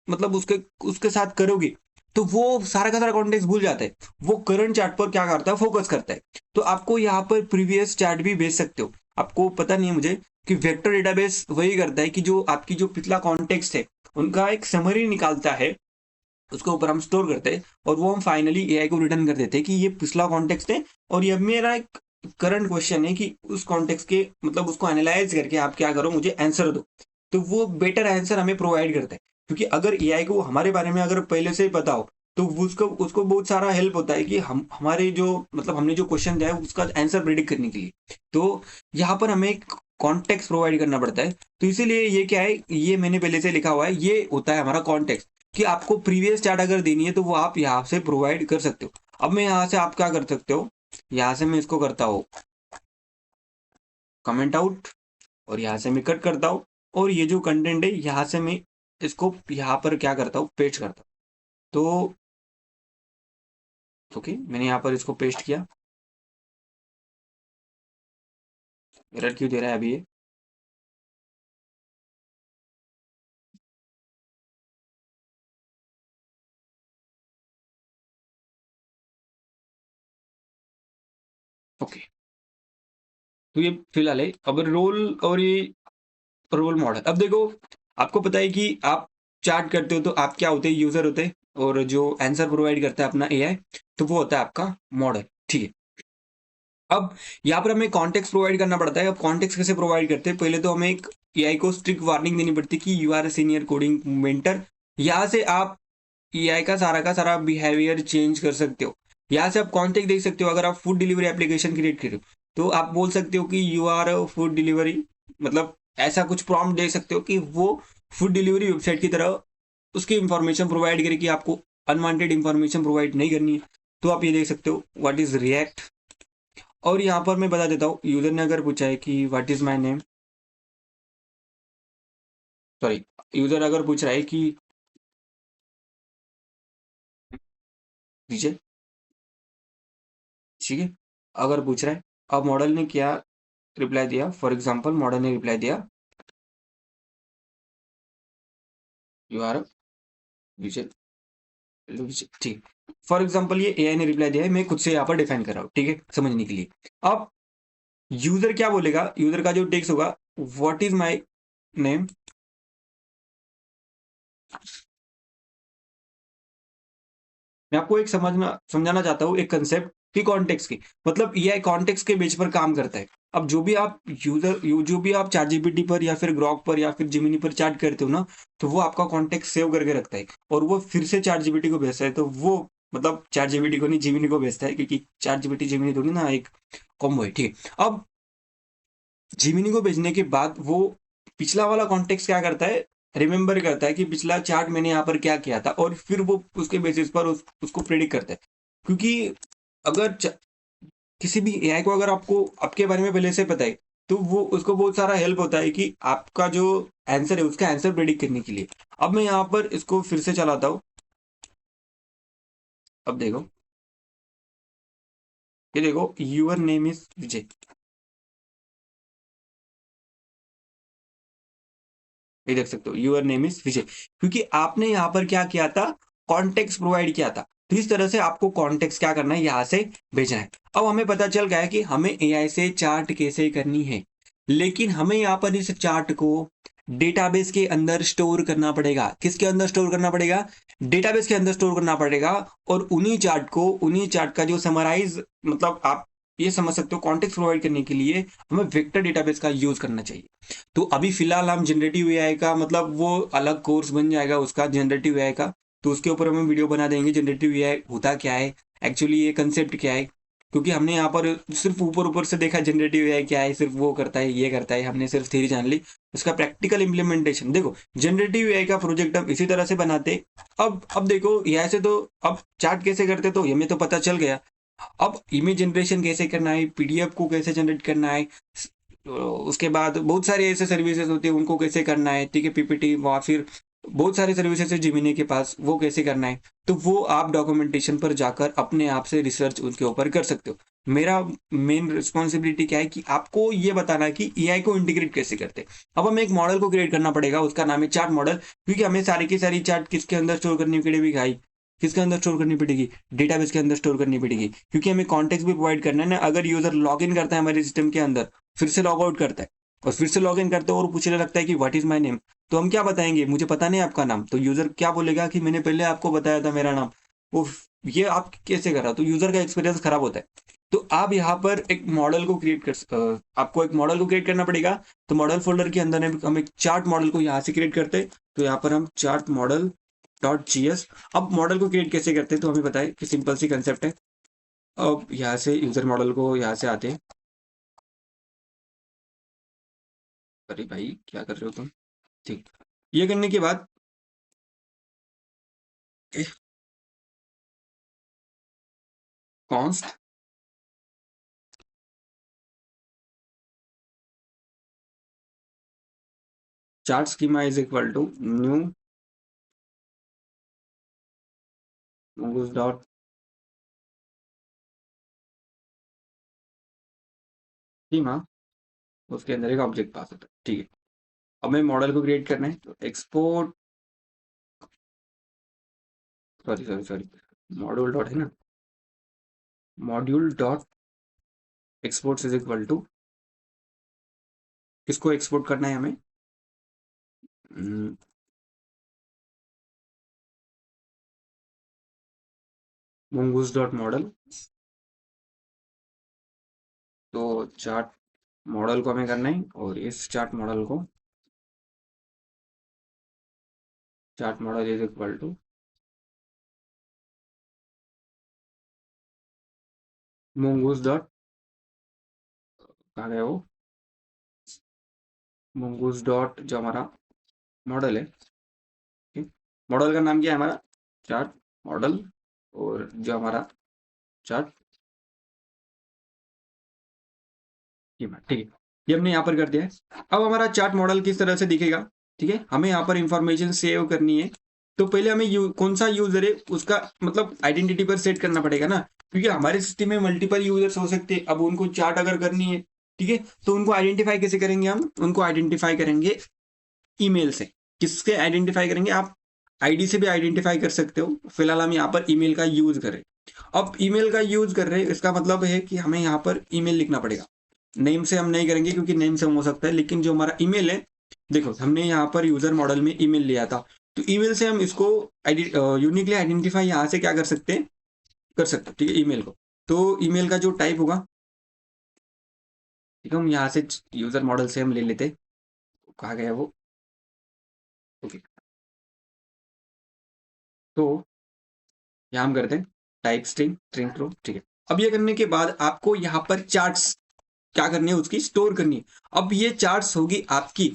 A: मतलब उसके उसके साथ करोगे, तो वो सारा का सारा कॉन्टेक्स्ट भूल जाता है, वो करंट चार्ट पर क्या करता है, फोकस करता है। तो आपको यहाँ पर प्रीवियस चार्ट भी भेज सकते हो। आपको पता नहीं है मुझे, कि वेक्टर डेटाबेस वही करता है कि जो आपकी जो पिछला कॉन्टेक्स्ट है उनका एक समरी निकालता है, उसके ऊपर हम स्टोर करते हैं, और वो हम फाइनली एआई को रिटर्न कर देते हैं कि ये पिछला कॉन्टेक्स्ट है, और ये मेरा एक करंट क्वेश्चन है कि उस कॉन्टेक्स्ट के मतलब उसको एनालाइज करके आप क्या करो, मुझे आंसर दो। तो वो बेटर आंसर हमें प्रोवाइड करता है, क्योंकि अगर एआई को हमारे बारे में अगर पहले से ही पता हो, तो उसको उसको बहुत सारा हेल्प होता है कि हम हमारे जो मतलब हमने जो क्वेश्चन दिया है उसका आंसर प्रिडिक्ट करने के लिए। तो यहाँ पर हमें कॉन्टेक्स्ट प्रोवाइड करना पड़ता है। तो इसीलिए ये क्या है, ये मैंने पहले से लिखा हुआ है, ये होता है हमारा कॉन्टेक्स्ट, कि आपको प्रीवियस चार्ट अगर देनी है तो वो आप यहाँ से प्रोवाइड कर सकते हो। अब मैं यहाँ से आप क्या कर सकते हो, यहाँ से मैं इसको करता हूँ कमेंट आउट, और यहाँ से मैं कट करता हूँ, और ये जो कंटेंट है यहाँ से मैं इसको यहाँ पर क्या करता हूँ, पेस्ट करता हूँ। तो ओके, मैंने यहाँ पर इसको पेस्ट किया। एरर क्यों दे रहा है अभी ये, ओके। तो ये फिलहाल है। अब रोल, और ये रोल मॉडल, अब देखो आपको पता है कि आप चार्ट करते हो तो आप क्या होते हैं, यूजर होते हैं, और जो आंसर प्रोवाइड करता है अपना एआई, तो वो होता है आपका मॉडल, ठीक है। अब यहाँ पर हमें कॉन्टेक्स्ट प्रोवाइड करना पड़ता है। अब कॉन्टेक्स्ट कैसे प्रोवाइड करते हैं, पहले तो हमें एक एआई को स्ट्रिक्ट वार्निंग देनी पड़ती है कि you are a senior coding mentor. यहाँ से आप एआई का सारा बिहेवियर चेंज कर सकते हो। यहाँ से आप कॉन्टेक्ट देख सकते हो, अगर आप फूड डिलीवरी एप्लीकेशन क्रिएट कर रहे हो, तो आप बोल सकते हो कि यू आर फूड डिलीवरी, मतलब ऐसा कुछ प्रॉम्प्ट दे सकते हो कि वो फूड डिलीवरी वेबसाइट की तरह उसकी इंफॉर्मेशन प्रोवाइड करे, कि आपको अनवांटेड इंफॉर्मेशन प्रोवाइड नहीं करनी है। तो आप ये देख सकते हो व्हाट इज रिएक्ट। और यहाँ पर मैं बता देता हूँ, यूजर ने अगर पूछा है कि what is my name, sorry, user अगर पूछ रहा है कि विजय, ठीक है, अगर पूछ रहा है अब मॉडल ने क्या रिप्लाई दिया, फॉर एग्जांपल मॉडल ने रिप्लाई दिया यू आर विजय, ठीक। फॉर एग्जांपल ये एआई ने रिप्लाई दिया है, मैं खुद से यहाँ पर डिफाइन कर रहा हूँ, ठीक है, समझने के लिए। अब यूजर क्या बोलेगा, यूजर का जो टेक्स्ट होगा, व्हाट इज माय नेम, मैं आपको एक समझाना चाहता हूँ एक कंसेप्ट की कॉन्टेक्स्ट की, मतलब एआई कॉन्टेक्स्ट के बेस पर काम करता है। अब जो भी आप जो भी आप चैट जीपीटी पर या फिर ग्रॉक पर या फिर जिमिनी पर चैट करते हो ना, तो वो आपका कॉन्टेक्स्ट सेव करके रखता है और वो फिर से चैट जीपीटी को भेजता है। तो वो मतलब चैट जीपीटी को नहीं, जिमिनी को भेजता है, क्योंकि चैट जीपीटी जिमिनी थोड़ी ना एक कॉम्बो है, ठीक है। अब जिमिनी को भेजने के बाद वो पिछला वाला कॉन्टेक्स्ट क्या करता है, रिमेंबर करता है कि पिछला चार्ट मैंने यहाँ पर क्या किया था, और फिर वो उसके बेसिस पर उसको प्रेडिक्ट करता है। क्योंकि अगर किसी भी एआई को अगर आपको आपके बारे में पहले से पता है, तो वो उसको बहुत सारा हेल्प होता है कि आपका जो आंसर है उसका आंसर प्रेडिक्ट करने के लिए। अब मैं यहाँ पर इसको फिर से चलाता हूँ, अब देखो, ये देखो, यूर नेम इज विजय, ये देख सकते हो, यूर नेम इज विजय, क्योंकि आपने यहाँ पर क्या किया था, कॉन्टेक्स्ट प्रोवाइड किया था। तो इस तरह से आपको कॉन्टेक्स्ट क्या करना है, यहाँ से भेजना है। अब हमें पता चल गया है कि हमें एआई से चार्ट कैसे करनी है, लेकिन हमें यहाँ पर इस चार्ट को डेटाबेस के अंदर स्टोर करना पड़ेगा। किसके अंदर स्टोर करना पड़ेगा, डेटाबेस के अंदर स्टोर करना पड़ेगा। और उन्हीं चार्ट का जो समराइज, मतलब आप ये समझ सकते हो, कॉन्टेक्स्ट प्रोवाइड करने के लिए हमें वेक्टर डेटाबेस का यूज करना चाहिए। तो अभी फिलहाल हम जनरेटिव एआई का, मतलब वो अलग कोर्स बन जाएगा उसका, जनरेटिव एआई का, तो उसके ऊपर हम वीडियो बना देंगे, जनरेटिव एआई होता क्या है, एक्चुअली ये कंसेप्ट क्या है। क्योंकि हमने यहाँ पर सिर्फ ऊपर ऊपर से देखा जनरेटिव एआई क्या है, सिर्फ वो करता है ये करता है, हमने सिर्फ थ्योरी जान ली। उसका प्रैक्टिकल इंप्लीमेंटेशन देखो, जनरेटिव एआई का प्रोजेक्ट हम इसी तरह से बनाते। अब देखो, एआई से तो अब चार्ट कैसे करते, तो हमें तो पता चल गया। अब इमेज जनरेशन कैसे करना है, पीडीएफ को कैसे जनरेट करना है, उसके बाद बहुत सारे ऐसे सर्विसेज होते हैं, उनको कैसे करना है, ठीक है, पीपीटी, वा फिर बहुत सारे सर्विसेज है जिमिनी के पास, वो कैसे करना है, तो वो आप डॉक्यूमेंटेशन पर जाकर अपने आप से रिसर्च उनके ऊपर कर सकते हो। मेरा मेन रिस्पॉन्सिबिलिटी क्या है कि आपको ये बताना है कि एआई को इंटीग्रेट कैसे करते हैं। अब हमें एक मॉडल को क्रिएट करना पड़ेगा, उसका नाम है चार्ट मॉडल, क्योंकि हमें सारी की सारी चार्ट किसके अंदर स्टोर करनी पड़ेगी भाई, किसके अंदर स्टोर करनी पड़ेगी, डेटाबेस के अंदर स्टोर करनी पड़ेगी। क्योंकि हमें कॉन्टेक्स्ट भी प्रोवाइड करना है ना। अगर यूजर लॉग इन करता है हमारे सिस्टम के अंदर, फिर से लॉग आउट करता है और फिर से लॉग इन करते हो और पूछने लगता है कि व्हाट इज माय नेम, तो हम क्या बताएंगे, मुझे पता नहीं आपका नाम, तो यूजर क्या बोलेगा कि मैंने पहले आपको बताया था मेरा नाम, वो ये आप कैसे करा, तो यूजर का एक्सपीरियंस खराब होता है। तो आप यहाँ पर एक मॉडल को आपको एक मॉडल को क्रिएट करना पड़ेगा। तो मॉडल फोल्डर के अंदर हम एक चार्ट मॉडल को यहाँ से क्रिएट करते हैं। तो यहाँ पर हम चार्ट मॉडल डॉट जीएस, अब मॉडल को क्रिएट कैसे करते हैं, तो हमें पता है कि सिंपल सी कंसेप्ट है। अब यहाँ से यूजर मॉडल को यहाँ से आते हैं, अरे भाई क्या कर रहे हो तुम, ठीक। ये करने के बाद const chart schema is equal to new mongoose dot schema, उसके अंदर एक ऑब्जेक्ट पास होता है, ठीक है। अब हमें मॉडल को क्रिएट करना है, तो export, sorry sorry sorry, module dot है ना, module dot export is equal to, किसको एक्सपोर्ट करना है हमें, mongoose डॉट मॉडल। तो चार्ट मॉडल को हमें करना है, और इस चार्ट मॉडल को, chart model is equal to mongoose dot, कहाँ गया वो, mongoose डॉट जो हमारा मॉडल है, मॉडल का नाम क्या है हमारा, चार्ट मॉडल, और जो हमारा चार्ट, ठीक है, ये हमने यहाँ पर कर दिया है। अब हमारा चार्ट मॉडल किस तरह से दिखेगा, ठीक है, हमें यहाँ पर इंफॉर्मेशन सेव करनी है। तो पहले हमें कौन सा यूजर है उसका मतलब आइडेंटिटी पर सेट करना पड़ेगा ना, क्योंकि हमारे सिस्टम में मल्टीपल यूजर्स हो सकते हैं। अब उनको चार्ट अगर करनी है, ठीक है, तो उनको आइडेंटिफाई कैसे करेंगे? हम उनको आइडेंटिफाई करेंगे ईमेल से। किससे आइडेंटिफाई करेंगे? आप आईडी से भी आइडेंटिफाई कर सकते हो। फिलहाल हम यहाँ पर ईमेल का यूज कर रहे हैं। अब ईमेल का यूज कर रहे हैं, इसका मतलब है कि हमें यहाँ पर ईमेल लिखना पड़ेगा। नेम से हम नहीं करेंगे क्योंकि नेम से हम हो सकता है, लेकिन जो हमारा ईमेल है, देखो हमने यहाँ पर यूजर मॉडल में ईमेल लिया था, तो ईमेल से हम इसको यूनिकली आइडेंटिफाई यहाँ से क्या कर सकते हैं, ठीक है, ईमेल को। तो ईमेल का जो टाइप होगा, ठीक है, हम यहाँ से यूजर मॉडल से हम ले लेते, कहा गया वो, ओके। तो यहाँ हम करते हैं टाइप स्ट्रिंग थ्रो, ठीक है। अब ये करने के बाद आपको यहाँ पर चार्ट्स क्या करनी है, उसकी स्टोर करनी है। अब ये चार्ट्स होगी आपकी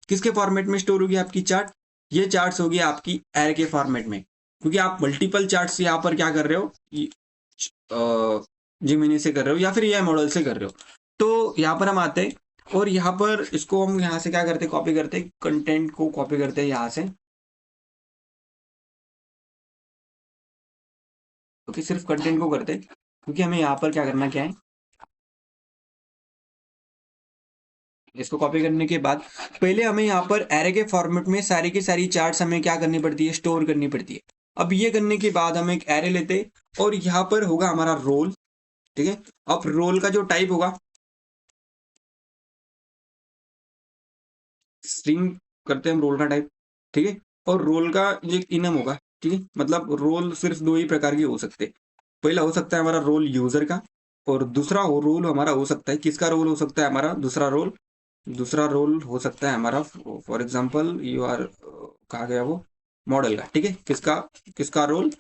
A: किसके फॉर्मेट में स्टोर होगी आपकी चार्ट? ये चार्ट्स होगी आपकी एरे के फॉर्मेट में, क्योंकि आप मल्टीपल चार्ट्स यहाँ पर क्या कर रहे हो, जिमिनी से कर रहे हो या फिर एआई मॉडल से कर रहे हो। तो यहाँ पर हम आते हैं और यहाँ पर इसको हम यहाँ से क्या करते हैं, कॉपी करते हैं, कंटेंट को कॉपी करते हैं यहाँ से, ओके, सिर्फ कंटेंट को करते हैं, क्योंकि हमें यहाँ पर क्या करना क्या है, इसको कॉपी करने के बाद पहले हमें यहाँ पर एरे के फॉर्मेट में सारी की सारी चार्ट्स हमें क्या करनी पड़ती है, स्टोर करनी पड़ती है। अब ये करने के बाद हम एक एरे लेते और यहाँ पर होगा हमारा रोल, ठीक है। अब रोल का जो टाइप होगा, स्ट्रिंग करते हैं हम रोल का टाइप, ठीक है। और रोल का एक इनम होगा, ठीक है, मतलब रोल सिर्फ दो ही प्रकार के हो सकते हैं। पहला हो सकता है हमारा रोल यूजर का, और दूसरा रोल हमारा हो सकता है, किसका रोल हो सकता है हमारा, दूसरा रोल हो सकता है हमारा, फॉर एग्जाम्पल यू आर, कहा गया वो, मॉडल का, ठीक है, किसका किसका रोल,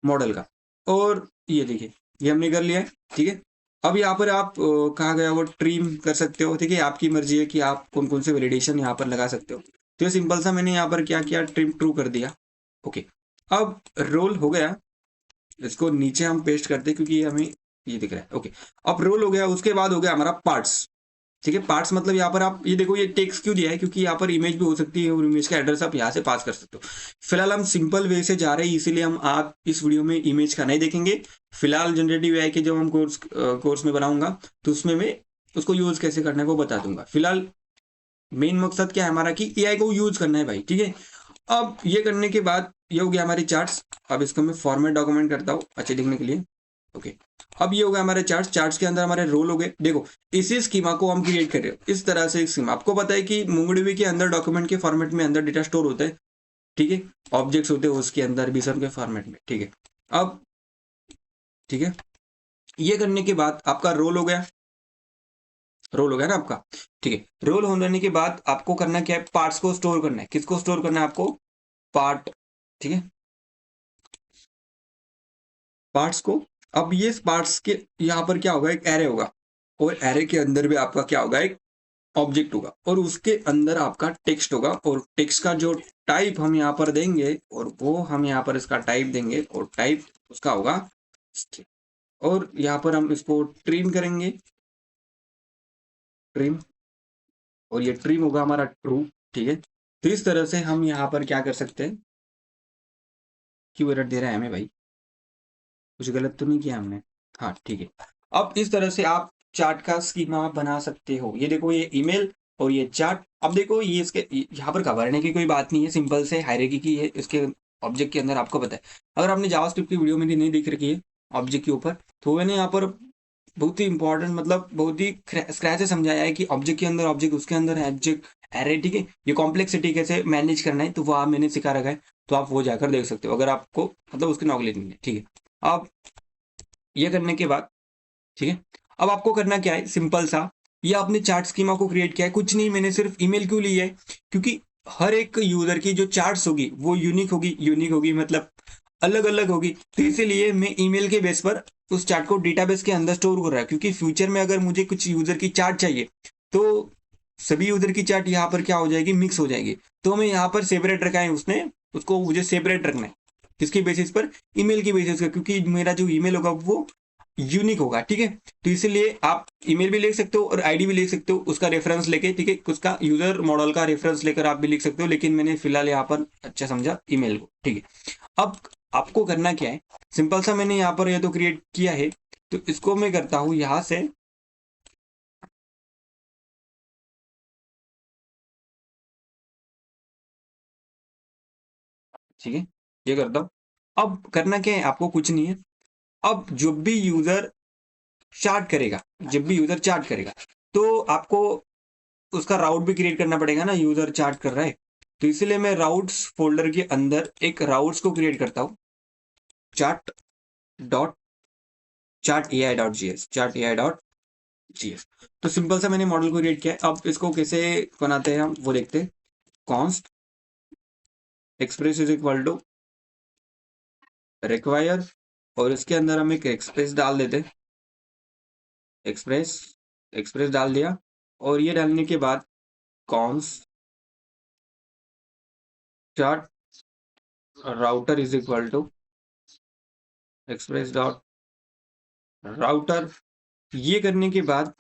A: मॉडल का। और ये देखिए, ये हमने कर लिया है, ठीक है। अब यहाँ पर आप कहा गया वो ट्रिम कर सकते हो, ठीक है, आपकी मर्जी है कि आप कौन कौन से वैलिडेशन यहाँ पर लगा सकते हो। तो ये सिंपल सा मैंने यहाँ पर क्या किया, ट्रिम ट्रू कर दिया, ओके। अब रोल हो गया, इसको नीचे हम पेस्ट करते हैं क्योंकि हमें ये दिख रहा है, ओके। अब रोल हो गया, उसके बाद हो गया हमारा पार्ट्स, ठीक है। पार्ट्स मतलब यहाँ पर आप ये देखो, ये टेक्स्ट क्यों दिया है, क्योंकि यहाँ पर इमेज भी हो सकती है और इमेज का एड्रेस आप यहाँ से पास कर सकते हो। फिलहाल हम सिंपल वे से जा रहे हैं, इसीलिए हम आप इस वीडियो में इमेज का नहीं देखेंगे। फिलहाल जनरेटिव एआई के जब हम कोर्स में बनाऊंगा, तो उसमें मैं उसको यूज कैसे करना है वो बता दूंगा। फिलहाल मेन मकसद क्या है हमारा, कि एआई को यूज करना है भाई, ठीक है। अब ये करने के बाद ये हो गया हमारी चार्ट्स। अब इसको मैं फॉर्मेट डॉक्यूमेंट करता हूँ अच्छे दिखने के लिए, ओके। अब ये हो गया हमारे चार्ट्स के अंदर हमारे रोल हो गए। देखो इसी स्कीमा को हम क्रिएट कर रहे हो इस तरह से स्कीमा। आपको पता है कि MongoDB के अंदर डॉक्यूमेंट के फॉर्मेट में अंदर डेटा स्टोर होता है, ठीक है, ऑब्जेक्ट्स होते हैं उसके अंदर बीसम के फॉर्मेट में, ठीक है। अब ठीक है, ये करने के बाद आपका रोल हो गया, ना आपका, ठीक है। रोल होने के बाद आपको करना क्या है, पार्ट्स को स्टोर करना है। किसको स्टोर करना है आपको, पार्ट, ठीक है, पार्ट्स को। अब ये पार्ट्स के यहाँ पर क्या होगा, एक एरे होगा, और एरे के अंदर भी आपका क्या होगा, एक ऑब्जेक्ट होगा, और उसके अंदर आपका टेक्स्ट होगा। और टेक्स्ट का जो टाइप हम यहाँ पर देंगे, और वो हम यहाँ पर इसका टाइप देंगे, और टाइप उसका होगा string। और यहाँ पर हम इसको ट्रिम करेंगे, ट्रिम, और ये ट्रिम होगा हमारा ट्रू, ठीक है। तो इस तरह से हम यहाँ पर क्या कर सकते हैं, क्यों एरर दे रहा है हमें भाई, कुछ गलत तो नहीं किया हमने, हाँ ठीक है। अब इस तरह से आप चार्ट का स्कीमा बना सकते हो। ये देखो, ये ईमेल और ये चार्ट। अब देखो ये इसके यहाँ पर घबराने की कोई बात नहीं है, सिंपल से हायरार्की की है इसके ऑब्जेक्ट के अंदर, आपको पता है। अगर आपने जावास्क्रिप्ट की वीडियो मेरी नहीं देख रखी है ऑब्जेक्ट के ऊपर, तो मैंने यहाँ पर बहुत ही इंपॉर्टेंट, मतलब बहुत ही स्क्रैच से समझाया है कि ऑब्जेक्ट के अंदर ऑब्जेक्ट, उसके अंदर ऑब्जेक्ट एरे, ठीक है। ये कॉम्प्लेक्सिटी कैसे मैनेज करना है, तो वो आप मैंने सिखा रखा है, तो आप वो जाकर देख सकते हो अगर आपको मतलब उसकी नॉलेज नहीं है, ठीक है। अब ये करने के बाद, ठीक है, अब आपको करना क्या है, सिंपल सा, ये आपने चार्ट स्कीमा को क्रिएट किया है, कुछ नहीं, मैंने सिर्फ ईमेल क्यों ली है, क्योंकि हर एक यूजर की जो चार्ट्स होगी वो यूनिक होगी मतलब अलग अलग होगी। तो इसीलिए मैं ईमेल के बेस पर उस चार्ट को डेटाबेस के अंदर स्टोर कर रहा है, क्योंकि फ्यूचर में अगर मुझे कुछ यूजर की चार्ट चाहिए, तो सभी यूजर की चार्ट यहाँ पर क्या हो जाएगी, मिक्स हो जाएगी। तो हमें यहाँ पर सेपरेट रखा है उसने, उसको मुझे सेपरेट रखना है, किसकी बेसिस पर, ईमेल की बेसिस पर, क्योंकि मेरा जो ईमेल होगा वो यूनिक होगा, ठीक है। तो इसलिए आप ईमेल भी लिख सकते हो और आईडी भी लिख सकते हो उसका रेफरेंस लेके, ठीक है, उसका यूजर मॉडल का रेफरेंस लेकर आप भी लिख सकते हो, लेकिन मैंने फिलहाल यहाँ पर अच्छा समझा ईमेल को, ठीक है। अब आपको करना क्या है, सिंपल सा मैंने यहाँ पर ये तो क्रिएट किया है। तो इसको मैं करता हूँ यहाँ से, ठीक है, ये करता हूँ। अब करना क्या है, आपको कुछ नहीं है। अब जब भी यूजर चार्ट करेगा, जब भी यूजर चार्ट करेगा, तो आपको उसका राउट भी क्रिएट करना पड़ेगा ना, यूजर चार्ट कर रहा है। तो इसलिए मैं राउट्स फोल्डर के अंदर एक राउट्स को क्रिएट करता हूँ, chart dot chart A I dot G S, chart A I dot G S. तो सिंपल सा मैंने मॉडल को क्रिएट किया है। अब इसको कैसे बनाते हैं हम वो देखते हैं। Const express is equal to require, और इसके अंदर हम एक एक्सप्रेस डाल देते हैं, एक्सप्रेस, एक्सप्रेस डाल दिया। और ये डालने के बाद const chart router is equal to express dot router. ये करने के बाद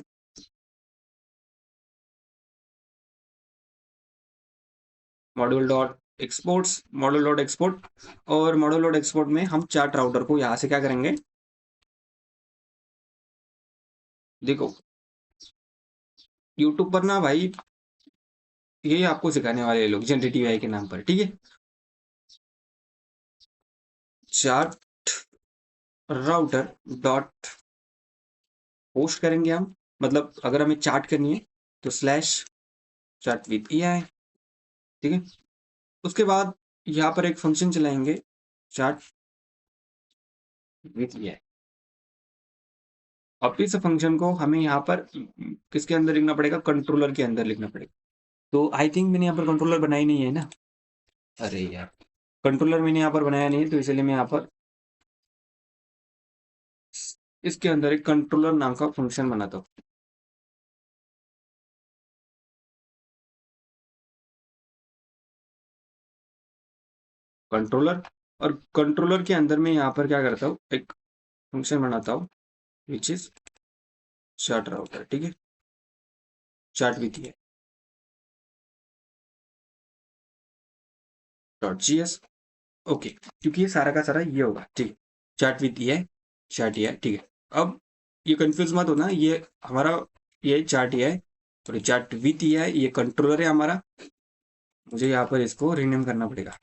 A: module dot exports, model dot export, और मॉडल डॉट एक्सपोर्ट में हम चार्ट राउटर को यहाँ से क्या करेंगे, देखो यूट्यूब पर ना भाई ये आपको सिखाने वाले लोग जनरेटिव एआई के नाम पर, ठीक है। चार्ट राउटर डॉट पोस्ट करेंगे हम, मतलब अगर हमें चार्ट करनी है तो स्लैश चार्ट विद एआई, ठीक है। उसके बाद यहाँ पर एक फंक्शन चलाएंगे, चार्ट विद एआई। अब इस फंक्शन को हमें यहाँ पर किसके अंदर लिखना पड़ेगा, कंट्रोलर के अंदर लिखना पड़ेगा। तो आई थिंक मैंने यहाँ पर कंट्रोलर बनाई नहीं है ना, अरे यार कंट्रोलर मैंने यहाँ पर बनाया नहीं, तो इसलिए मैं यहाँ पर इसके अंदर एक कंट्रोलर नाम का फंक्शन बनाता हूँ। कंट्रोलर, और कंट्रोलर के अंदर मैं यहाँ पर क्या करता हूँ, एक फंक्शन बनाता हूँ विच इज चार्ट राउटर, ठीक है, चार्ट विथ है डॉट जी एस। ओके, क्योंकि ये सारा का सारा ये होगा, ठीक है, चार्ट विथ है, चार्ट है, ठीक है। अब ये कंफ्यूज मत होना, ये हमारा ये चार्ट है और चार्ट विथ है, ये कंट्रोलर है हमारा। मुझे यहाँ पर इसको रीनेम करना पड़ेगा,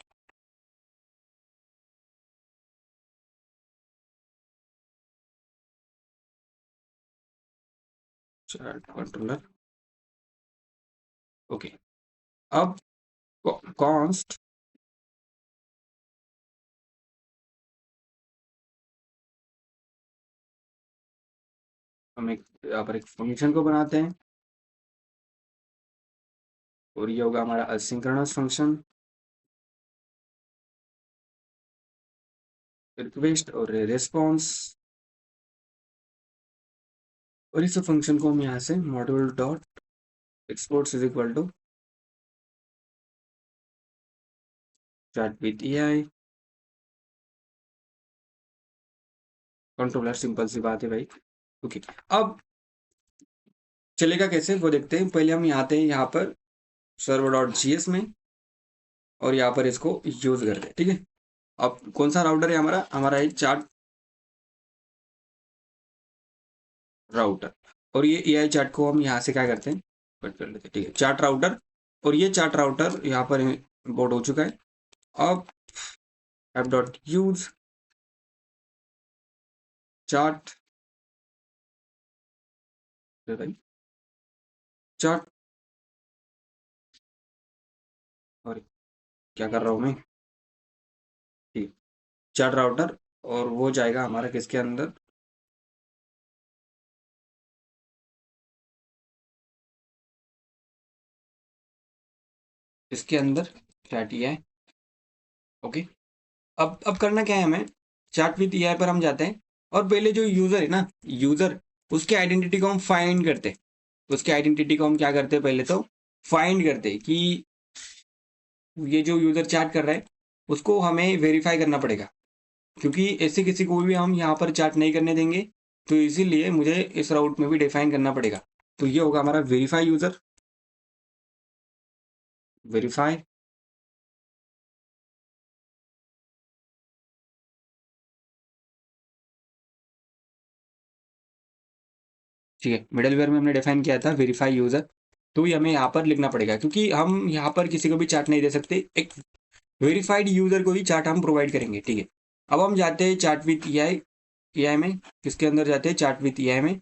A: चार्ट कंट्रोलर। ओके, अब कॉन्स्ट हम एक यहाँ पर एक फंक्शन को बनाते हैं, और ये होगा हमारा असिंक्रोनस फंक्शन, रिक्वेस्ट और रेस्पॉन्स। और इस फंक्शन को हम यहाँ से module dot exports is equal to chart with AI controller, simple सी बात है भाई। ओके, अब चलेगा कैसे वो देखते हैं। पहले हम यहाँ आते हैं यहाँ पर सर्वर डॉट जी एस में, और यहाँ पर इसको यूज करते हैं, ठीक है। अब कौन सा राउटर है हमारा, हमारा है चार्ट राउटर। और ये एआई चार्ट को हम यहाँ से क्या करते हैं, कट कर लेते हैं, ठीक है, चार्ट राउटर। और ये चार्ट राउटर यहाँ पर इम्पोर्ट हो चुका है। अब ऐप डॉट यूज चार्ट, भाई चार्ट, और क्या कर रहा हूँ मैं, ठीक, चार्ट राउटर। और वो जाएगा हमारा किसके अंदर, इसके अंदर चैट ई है। ओके, अब करना क्या है हमें, चैट विद एआई पर हम जाते हैं, और पहले जो यूजर है ना, यूजर, उसके आइडेंटिटी को हम फाइंड करते हैं। उसके आइडेंटिटी को हम क्या करते हैं, पहले तो फाइंड करते हैं कि ये जो यूजर चैट कर रहा है उसको हमें वेरीफाई करना पड़ेगा, क्योंकि ऐसे किसी को भी हम यहाँ पर चैट नहीं करने देंगे। तो इसीलिए मुझे इस राउट में भी डिफाइन करना पड़ेगा। तो ये होगा हमारा वेरीफाई यूजर, वेरीफाई। ठीक है, मिडलवेयर में हमने डिफाइन किया था वेरीफाई यूजर, तो ये हमें यहाँ पर लिखना पड़ेगा क्योंकि हम यहाँ पर किसी को भी चार्ट नहीं दे सकते, एक वेरीफाइड यूजर को ही चार्ट हम प्रोवाइड करेंगे। ठीक है, अब हम जाते हैं चार्ट विथ एआई में, किसके अंदर जाते हैं, चार्ट विथ एआई में,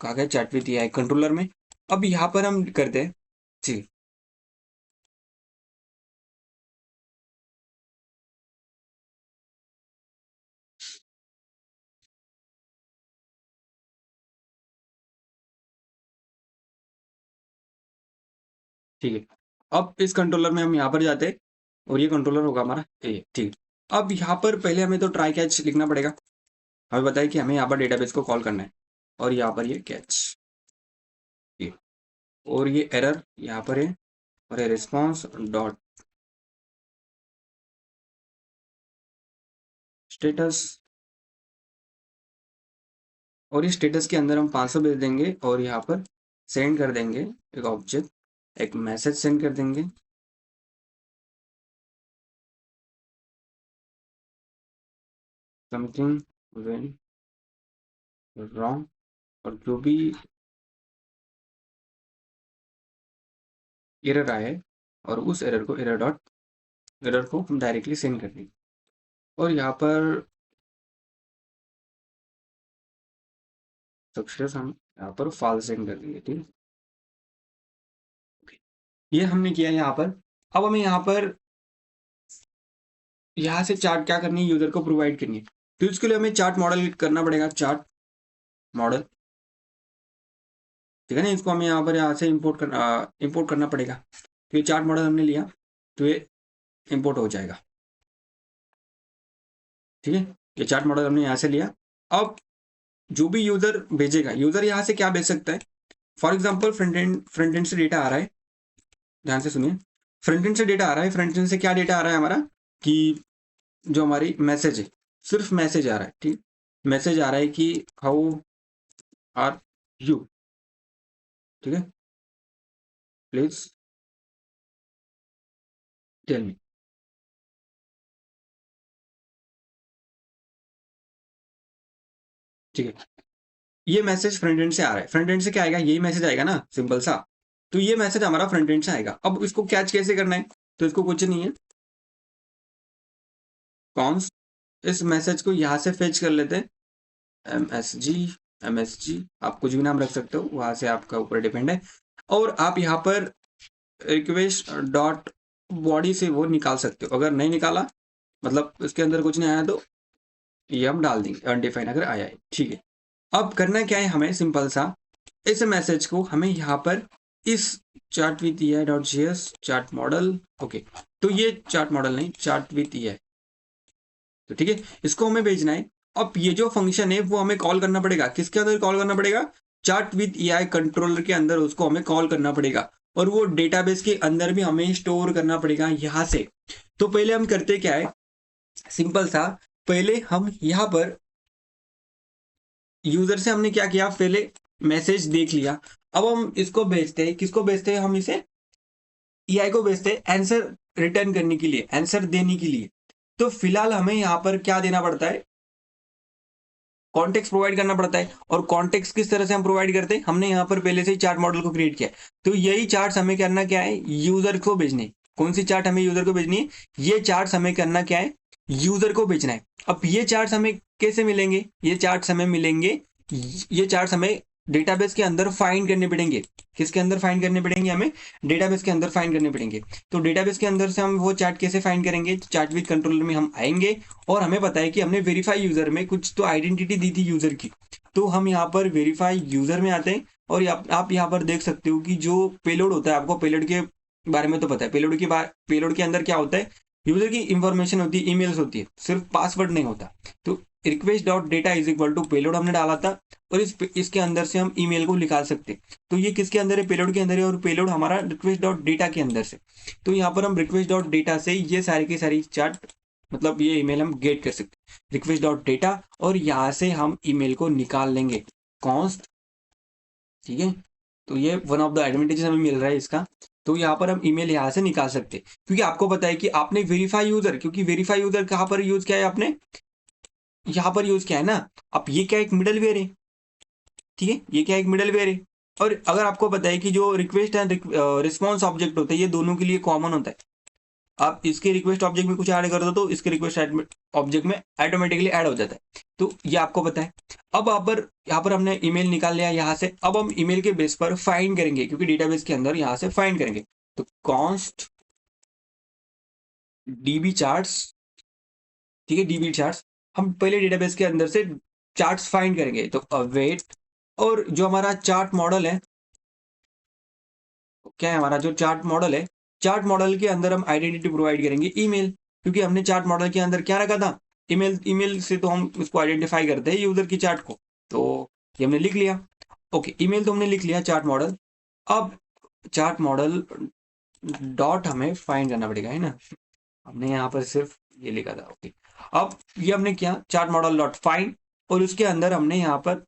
A: कहा गया चार्ट विथ एआई कंट्रोलर में। अब यहाँ पर हम करते हैं, ठीक ठीक है। अब इस कंट्रोलर में हम यहाँ पर जाते हैं और ये कंट्रोलर होगा हमारा ये, ठीक है। अब यहाँ पर पहले हमें तो ट्राई कैच लिखना पड़ेगा, हमें बताया कि हमें यहाँ पर डेटाबेस को कॉल करना है और यहाँ पर ये कैच, ठीक है। और ये एरर यहाँ पर है और ये रिस्पॉन्स डॉट स्टेटस, और इस स्टेटस के अंदर हम 500 भेज देंगे और यहाँ पर सेंड कर देंगे एक ऑब्जेक्ट, एक मैसेज सेंड कर देंगे, समथिंग वेरी रॉन्ग, और जो भी एरर आया है और उस एरर को एरर को हम डायरेक्टली सेंड कर देंगे और यहाँ पर सक्सेस हम यहाँ पर फॉल्स सेंड कर देंगे, ठीक है। ये हमने किया यहाँ पर। अब हमें यहाँ से चार्ट क्या करनी है, यूजर को प्रोवाइड करनी है, तो इसके लिए हमें चार्ट मॉडल करना पड़ेगा, चार्ट मॉडल, ठीक है ना। इसको हमें यहाँ से इंपोर्ट करना पड़ेगा, तो ये चार्ट मॉडल हमने लिया तो ये इंपोर्ट हो जाएगा, ठीक है। ये चार्ट मॉडल हमने यहाँ से लिया। अब जो भी यूजर भेजेगा, यूजर यहाँ से क्या भेज सकता है, फॉर एग्जाम्पल फ्रंट एंड से डेटा आ रहा है, ध्यान से सुनिए, फ्रंट एंड से डेटा आ रहा है, फ्रंट एंड से क्या डेटा आ रहा है हमारा, कि जो हमारी मैसेज है, सिर्फ मैसेज आ रहा है, ठीक, मैसेज आ रहा है कि हाउ आर यू, ठीक है, प्लीज टेल मी, ठीक है। ये मैसेज फ्रंट एंड से आ रहा है, फ्रंट एंड से क्या आएगा, यही मैसेज आएगा ना, सिंपल सा, तो ये मैसेज हमारा फ्रंट एंड से आएगा। अब इसको कैच कैसे करना है, तो इसको कुछ नहीं है, कॉन्स, इस मैसेज को यहाँ से फेच कर लेते हैं, एमएसजी आप कुछ भी नाम रख सकते हो, वहां से आपका ऊपर डिपेंड है, और आप यहाँ पर रिक्वेस्ट डॉट बॉडी से वो निकाल सकते हो, अगर नहीं निकाला मतलब इसके अंदर कुछ नहीं आया तो ये हम डाल देंगे अनडिफाइन अगर आया है, ठीक है। अब करना क्या है हमें, सिंपल सा, इस मैसेज को हमें यहाँ पर इस chart with E dot GS chart model, okay, तो ये चार्ट मॉडल नहीं, चार्ट विथ ई, तो ठीक है, इसको हमें भेजना है। अब ये जो फंक्शन है वो हमें कॉल करना पड़ेगा, किसके अंदर कॉल करना पड़ेगा, चार्ट विथ एआई कंट्रोलर के अंदर उसको हमें कॉल करना पड़ेगा, और वो डेटाबेस के अंदर भी हमें स्टोर करना पड़ेगा यहाँ से। तो पहले हम करते क्या है, सिंपल सा, पहले हम यहाँ पर यूजर से हमने क्या किया, पहले मैसेज देख लिया, अब हम इसको भेजते हैं, किसको भेजते हैं, हम इसे एआई को भेजते हैं आंसर रिटर्न करने के लिए, आंसर देने के लिए। तो फिलहाल हमें यहाँ पर क्या देना पड़ता है, कॉन्टेक्स्ट प्रोवाइड करना पड़ता है, और कॉन्टेक्स्ट किस तरह से हम प्रोवाइड करते हैं, हमने यहाँ पर पहले से ही चार्ट मॉडल को क्रिएट किया है, तो यही चार्ट हमें करना क्या है, यूजर को भेजने, कौन सी चार्ट हमें यूजर को भेजनी है, ये चार्ट हमें करना क्या है, यूजर को भेजना है। अब ये चार्ट हमें कैसे मिलेंगे, ये चार्ट हमें मिलेंगे, ये चार्ट हमें डेटाबेस के अंदर फाइंड करने पड़ेंगे, किसके अंदर फाइंड करने पड़ेंगे, हमें डेटाबेस के अंदर फाइंड करने पड़ेंगे। तो डेटाबेस के अंदर से हम वो चार्ट कैसे फाइंड करेंगे, चार्ट विद कंट्रोलर में हम आएंगे, और हमें पता है कि हमने वेरीफाई यूजर में कुछ तो आइडेंटिटी दी थी यूजर की, तो हम यहाँ पर वेरीफाई यूजर में आते हैं, और आप यहाँ पर देख सकते हो कि जो पेलोड होता है, आपको पेलोड के बारे में तो पता है, पेलोड के अंदर क्या होता है, यूजर की इंफॉर्मेशन होती है, ईमेल्स होती है, सिर्फ पासवर्ड नहीं होता। तो request dot data is equal to payload हमने डाला था, और इसके अंदर से हम ईमेल को निकाल सकते हैं। तो ये किसके अंदर है, पेलोड के अंदर है, और पेलोड हमारा रिक्वेस्ट डॉट डेटा के अंदर से। तो यहाँ पर हम रिक्वेस्ट डॉट डेटा से ये सारी की सारी चार्ट, मतलब ये ईमेल हम गेट कर सकते हैं, रिक्वेस्ट डॉट डेटा, और यहाँ से हम ईमेल को निकाल लेंगे, कॉन्स्ट, ठीक है। तो ये वन ऑफ द एडवांटेजेस हमें मिल रहा है इसका। तो यहाँ पर हम ईमेल यहाँ से निकाल सकते हैं, क्योंकि आपको पता है कि आपने वेरीफाई यूजर, क्योंकि वेरीफाई यूजर कहाँ पर यूज किया है आपने, यहाँ पर यूज किया है ना। अब ये क्या एक मिडलवेयर है, ठीक है, ये क्या एक मिडलवेयर है। और अगर आपको पता है कि जो रिक्वेस्ट एंड रिस्पॉन्स ऑब्जेक्ट होता है ये दोनों के लिए कॉमन होता है, आप इसके रिक्वेस्ट ऑब्जेक्ट में कुछ ऐड कर दो तो इसके रिक्वेस्ट ऑब्जेक्ट में ऑटोमेटिकली ऐड हो जाता है, तो ये आपको पता है। अब यहाँ पर हमने ईमेल निकाल लिया यहाँ से। अब हम ईमेल के बेस पर फाइंड करेंगे, क्योंकि डेटाबेस के अंदर यहाँ से फाइंड करेंगे। तो कॉन्स्ट डीबी चार्ट्स, ठीक है, डीबी चार्ट्स, हम पहले डेटाबेस के अंदर से चार्ट्स फाइंड करेंगे। तो अवेट, और जो हमारा चार्ट मॉडल है, क्या है हमारा जो चार्ट मॉडल है, चार्ट मॉडल के अंदर हम आइडेंटिटी प्रोवाइड करेंगे ईमेल, क्योंकि हमने चार्ट मॉडल के अंदर क्या रखा था, ईमेल। ईमेल से तो हम उसको आइडेंटिफाई करते हैं यूजर की चार्ट को, तो ये हमने लिख लिया। ओके, ईमेल तो हमने लिख लिया, चार्ट मॉडल। अब चार्ट मॉडल डॉट हमें फाइंड करना पड़ेगा, है ना। हमने यहाँ पर सिर्फ ये लिखा था। ओके, अब ये हमने किया चार्ट मॉडल डॉट फाइंड, और उसके अंदर हमने यहाँ पर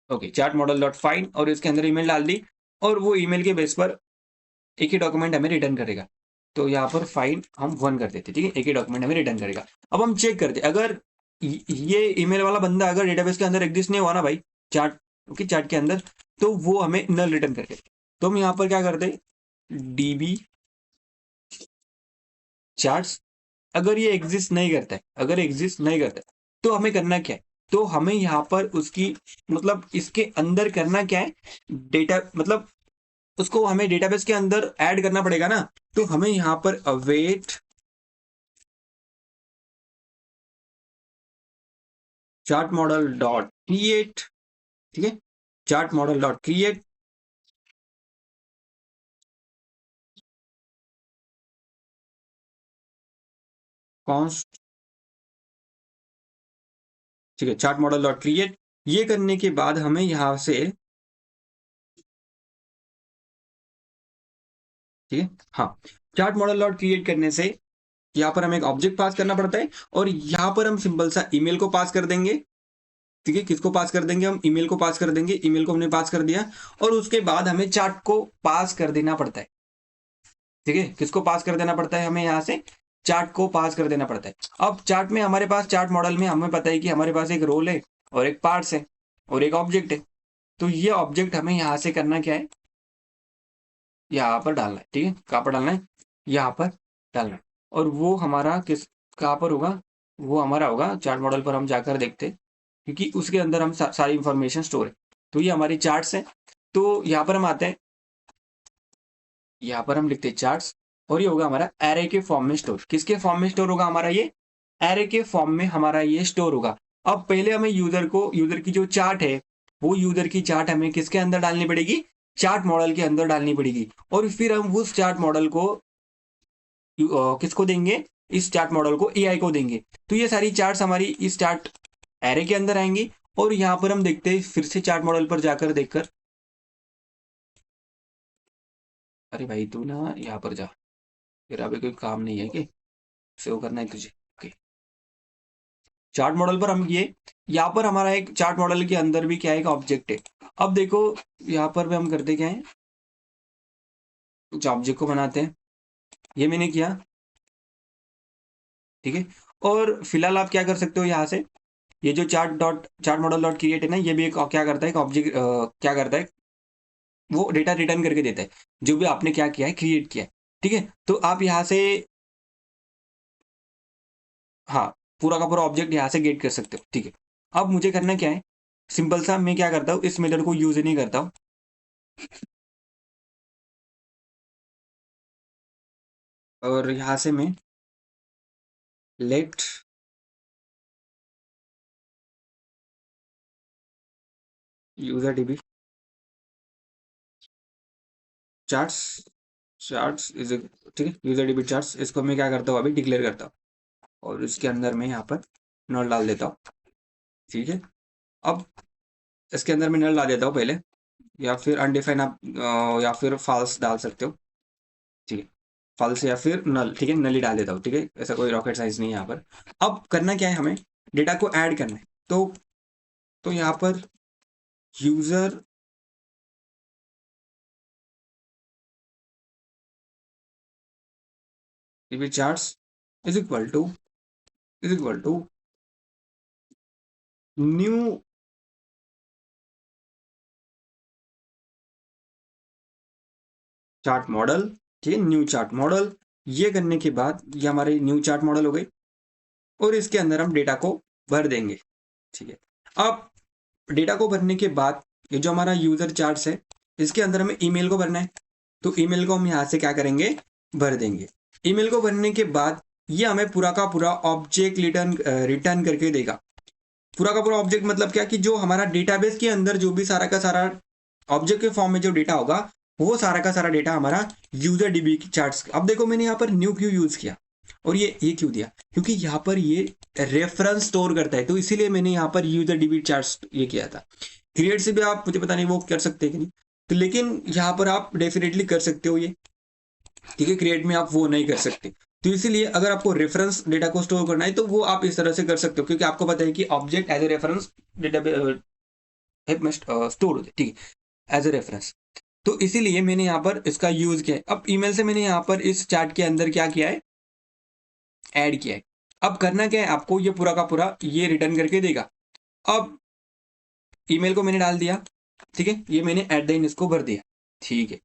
A: okay chart model dot find, और इसके अंदर ईमेल डाल दी, और वो ईमेल के बेस पर एक ही डॉक्यूमेंट हमें रिटर्न करेगा। तो यहाँ पर फाइन हम 1 कर देते, ठीक है, एक ही डॉक्यूमेंट हमें रिटर्न करेगा। अब हम चेक करते, अगर ये ईमेल वाला बंदा अगर डेटाबेस के अंदर एग्जिस्ट नहीं हुआ ना भाई, चार्ट, ओके, चार्ट के अंदर, तो वो हमें नल रिटर्न करके। तो हम यहाँ पर क्या करते, डीबी चार्ट्स, अगर ये एग्जिस्ट नहीं करता है, अगर एग्जिस्ट नहीं करता है, तो हमें करना क्या है, तो हमें यहाँ पर उसकी मतलब इसके अंदर करना क्या है, डेटा मतलब उसको हमें डेटाबेस के अंदर ऐड करना पड़ेगा ना। तो हमें यहाँ पर await chart model dot create, ठीक है, chart model dot create const, ठीक है, चार्ट मॉडल डॉट क्रिएट। ये करने के बाद हमें यहाँ से, ठीक है, हाँ, चार्ट मॉडल डॉट क्रिएट करने से यहाँ पर हमें एक ऑब्जेक्ट पास करना पड़ता है, और यहाँ पर हम सिंपल सा ईमेल को पास कर देंगे। ठीक है, किसको पास कर देंगे, हम ईमेल को पास कर देंगे। ईमेल को हमने पास कर दिया, और उसके बाद हमें चार्ट को पास कर देना पड़ता है। ठीक है, किसको पास कर देना पड़ता है, हमें यहाँ से चार्ट को पास कर देना पड़ता है। अब चार्ट में हमारे पास, चार्ट मॉडल में हमें पता है कि हमारे पास एक रोल है और एक पार्ट्स है और एक ऑब्जेक्ट है। तो ये ऑब्जेक्ट हमें यहाँ से करना क्या है, यहाँ पर डालना है। ठीक है, कहाँ पर डालना है, यहाँ पर डालना है। और वो हमारा किस, कहाँ पर होगा, वो हमारा होगा चार्ट मॉडल पर। हम जाकर देखते हैं, क्योंकि उसके अंदर हम सारी इंफॉर्मेशन स्टोर है। तो ये हमारी चार्ट्स है। तो यहाँ पर हम आते हैं, यहाँ पर हम लिखते हैं चार्ट्स, और ये होगा हमारा एरे के फॉर्म में स्टोर। किसके फॉर्म में स्टोर होगा हमारा ये, एरे के फॉर्म में हमारा ये स्टोर होगा। अब पहले हमें यूजर की जो चार्ट है, वो यूजर की चार्ट हमें किसके अंदर डालनी पड़ेगी, चार्ट मॉडल के अंदर डालनी पड़ेगी। और फिर हम उस चार्ट मॉडल को किसको देंगे, इस चार्ट मॉडल को एआई को देंगे। तो ये सारी चार्ट्स हमारी इस चार्ट एरे के अंदर आएंगी। और यहाँ पर हम देखते हैं, फिर से चार्ट मॉडल पर जाकर देखकर, अरे भाई तू ना यहाँ पर जा, फिर अभी कोई काम नहीं है कि सेव करना है तुझे। ओके, चार्ट मॉडल पर हम ये, यहाँ पर हमारा एक चार्ट मॉडल के अंदर भी क्या है, एक ऑब्जेक्ट है। अब देखो, यहाँ पर भी हम करते क्या है, कुछ ऑब्जेक्ट को बनाते हैं। ये मैंने किया, ठीक है। और फिलहाल आप क्या कर सकते हो, यहाँ से ये जो चार्ट मॉडल डॉट क्रिएट है ना, ये भी एक क्या करता है, एक ऑब्जेक्ट क्या करता है, वो डेटा रिटर्न करके देता है, जो भी आपने क्या किया है, क्रिएट किया है। ठीक है, तो आप यहाँ से, हाँ, पूरा का पूरा ऑब्जेक्ट यहाँ से गेट कर सकते हो। ठीक है, अब मुझे करना क्या है, सिंपल सा मैं क्या करता हूँ, इस मेथड को यूज नहीं करता हूँ, और यहाँ से मैं let user DB charts, charts is, ठीक है, यूजर डीबी चार्ट्स, इसको मैं क्या करता हूँ, अभी डिक्लेयर करता हूँ, और इसके अंदर मैं यहाँ पर नल डाल देता हूँ। ठीक है, अब इसके अंदर मैं नल डाल देता हूँ पहले, या फिर अनडिफाइन आप या फिर फॉल्स डाल सकते हो। ठीक है, फॉल्स या फिर नल, ठीक है, नल ही डाल देता हूँ। ठीक है, ऐसा कोई रॉकेट साइंस नहीं है यहाँ पर। अब करना क्या है, हमें डेटा को ऐड करना है। तो यहाँ पर user DB charts is equal to new chart model, ठीक है, न्यू चार्ट मॉडल। ये करने के बाद ये हमारे न्यू चार्ट मॉडल हो गई और इसके अंदर हम डेटा को भर देंगे, ठीक है। अब डेटा को भरने के बाद ये जो हमारा यूजर चार्ट्स है इसके अंदर हमें ईमेल को भरना है, तो ईमेल को हम यहाँ से क्या करेंगे, भर देंगे। ईमेल को भरने के बाद ये हमें पूरा का पूरा ऑब्जेक्ट रिटर्न रिटर्न करके देगा। पूरा का पूरा ऑब्जेक्ट मतलब क्या कि जो हमारा डेटाबेस के अंदर जो भी सारा का सारा ऑब्जेक्ट के फॉर्म में जो डेटा होगा वो सारा का सारा डेटा हमारा यूजर डीबी चार्ट्स। अब देखो मैंने यहाँ पर न्यू क्यों यूज किया और ये क्यों दिया, क्योंकि यहाँ पर ये रेफरेंस स्टोर करता है, तो इसीलिए मैंने यहाँ पर यूजर डीबी चार्ट्स ये किया था। क्रिएट से भी आप, मुझे पता नहीं वो कर सकते हैं कि नहीं, तो लेकिन यहाँ पर आप डेफिनेटली कर सकते हो ये, ठीक है। क्रिएट में आप वो नहीं कर सकते, तो इसीलिए अगर आपको रेफरेंस डेटा को स्टोर करना है तो वो आप इस तरह से कर सकते हो, क्योंकि आपको पता है कि object as a reference data में स्टोर होते, ठीक है, एज ए रेफरेंस। तो इसीलिए मैंने यहाँ पर इसका यूज किया है। अब ईमेल से मैंने यहाँ पर इस चार्ट के अंदर क्या किया है, ऐड किया है। अब करना क्या है आपको, ये पूरा का पूरा ये रिटर्न करके देगा। अब ईमेल को मैंने डाल दिया, ठीक है, ये मैंने एट द एंड इसको भर दिया, ठीक है।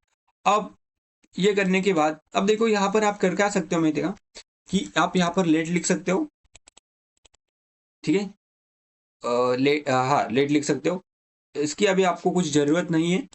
A: अब ये करने के बाद अब देखो यहाँ पर आप कर क्या सकते हो, मैं देखा कि आप यहाँ पर लेट लिख सकते हो, ठीक है, हाँ लेट लिख सकते हो। इसकी अभी आपको कुछ जरूरत नहीं है।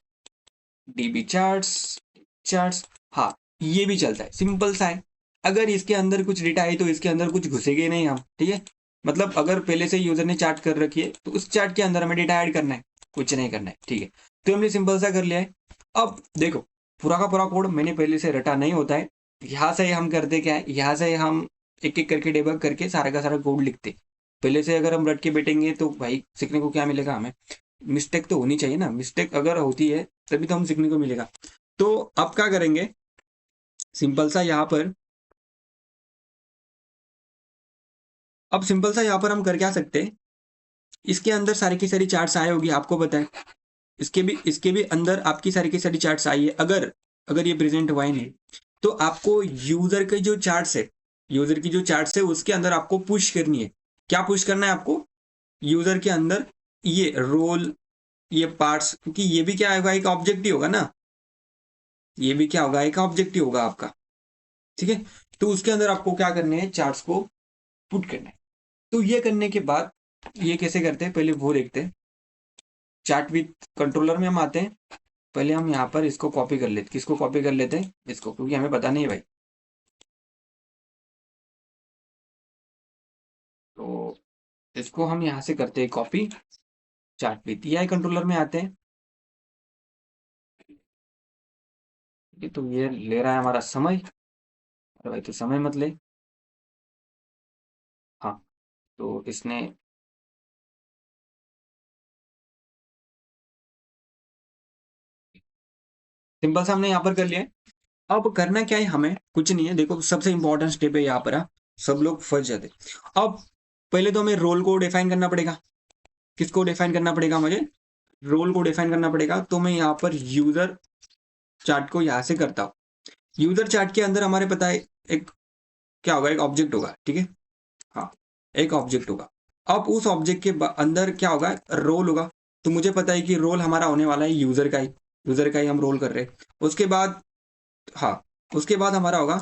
A: डीबी चार्ट्स, चार्ट्स, हाँ ये भी चलता है, सिंपल सा है। अगर इसके अंदर कुछ डेटा है तो इसके अंदर कुछ घुसेंगे नहीं हम, ठीक है। मतलब अगर पहले से यूजर ने चार्ट कर रखी है तो उस चार्ट के अंदर हमें डेटा ऐड करना है, कुछ नहीं करना है, ठीक है। तो हमने सिंपल सा कर लिया है। अब देखो पूरा का पूरा कोड मैंने पहले से रटा नहीं होता है। यहाँ से हम करते क्या है, यहाँ से हम एक एक करके डेबग करके सारा का सारा कोड लिखते। पहले से अगर हम रट के बैठेंगे तो भाई सीखने को क्या मिलेगा हमें, मिस्टेक तो होनी चाहिए ना, मिस्टेक अगर होती है तभी तो हम सीखने को मिलेगा। तो अब क्या करेंगे, सिंपल सा यहाँ पर, अब सिंपल सा यहाँ पर हम कर क्या सकते हैं, इसके अंदर सारी की सारी चार्ट्स आए होगी, आपको पता है। इसके भी अंदर आपकी सारी की सारी चार्ट्स आई है। अगर अगर ये प्रेजेंट हुआ ही नहीं तो आपको यूजर के जो चार्ट्स है, यूजर की जो चार्ट्स है उसके अंदर आपको पुश करनी है। क्या पुश करना है आपको, यूजर के अंदर ये रोल, ये पार्ट्स, क्योंकि ये भी क्या होगा, एक ऑब्जेक्ट ही होगा ना, ये भी क्या होगा, एक ऑब्जेक्ट ही होगा आपका, ठीक है। तो उसके अंदर आपको क्या करने हैं, चार्ट्स को पुट करना है। तो ये करने के बाद ये कैसे करते हैं, पहले वो देखते हैं। चार्ट विथ कंट्रोलर में हम आते हैं, पहले हम यहाँ पर इसको कॉपी कर लेते, किसको कॉपी कर लेते हैं, इसको, क्योंकि हमें पता नहीं है भाई। तो इसको हम यहाँ से करते हैं copy, chart with EI controller में आते हैं। तो ये ले रहा है हमारा समय, अरे भाई तो समय मत ले, हाँ। तो इसने सिंपल सा हमने यहाँ पर कर लिया है। अब करना क्या है, हमें कुछ नहीं है, देखो सबसे इंपॉर्टेंट स्टेप है यहाँ पर, सब लोग फंस जाते। अब पहले तो हमें रोल को डिफाइन करना पड़ेगा। किसको डिफाइन करना पड़ेगा, मुझे रोल को डिफाइन करना पड़ेगा। तो मैं यहाँ पर यूजर चार्ट को यहाँ से करता हूँ। यूजर चार्ट के अंदर हमारे पता है एक क्या होगा, एक ऑब्जेक्ट होगा, ठीक है, हाँ एक ऑब्जेक्ट होगा। अब उस ऑब्जेक्ट के अंदर क्या होगा, रोल होगा। तो मुझे पता है कि रोल हमारा होने वाला है यूजर का ही, यूजर का ही हम रोल कर रहे हैं। उसके बाद हाँ, उसके बाद हमारा होगा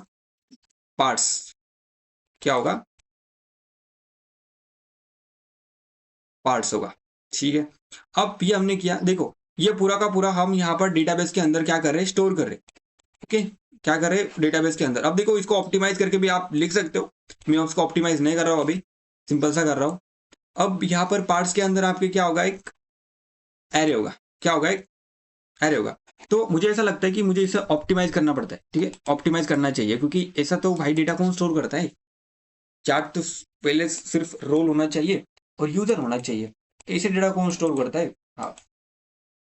A: पार्ट्स, क्या होगा, पार्ट्स होगा, ठीक है। अब ये हमने किया, देखो ये पूरा का पूरा हम यहाँ पर डेटाबेस के अंदर क्या कर रहे हैं, स्टोर कर रहे हैं, ओके। क्या कर रहे हैं, डेटाबेस के अंदर। अब देखो इसको ऑप्टिमाइज करके भी आप लिख सकते हो, मैं उसको ऑप्टिमाइज नहीं कर रहा हूँ अभी, सिंपल सा कर रहा हूँ। अब यहाँ पर पार्ट्स के अंदर आपके क्या होगा, एक एरे होगा, क्या होगा, एक एरे होगा। तो मुझे ऐसा लगता है कि मुझे इसे ऑप्टिमाइज करना पड़ता है, ठीक है, ऑप्टिमाइज करना चाहिए, क्योंकि ऐसा तो भाई डेटा कौन स्टोर करता है। चार्ट तो पहले सिर्फ रोल होना चाहिए और यूजर होना चाहिए, ऐसे डेटा कौन स्टोर करता है। हाँ,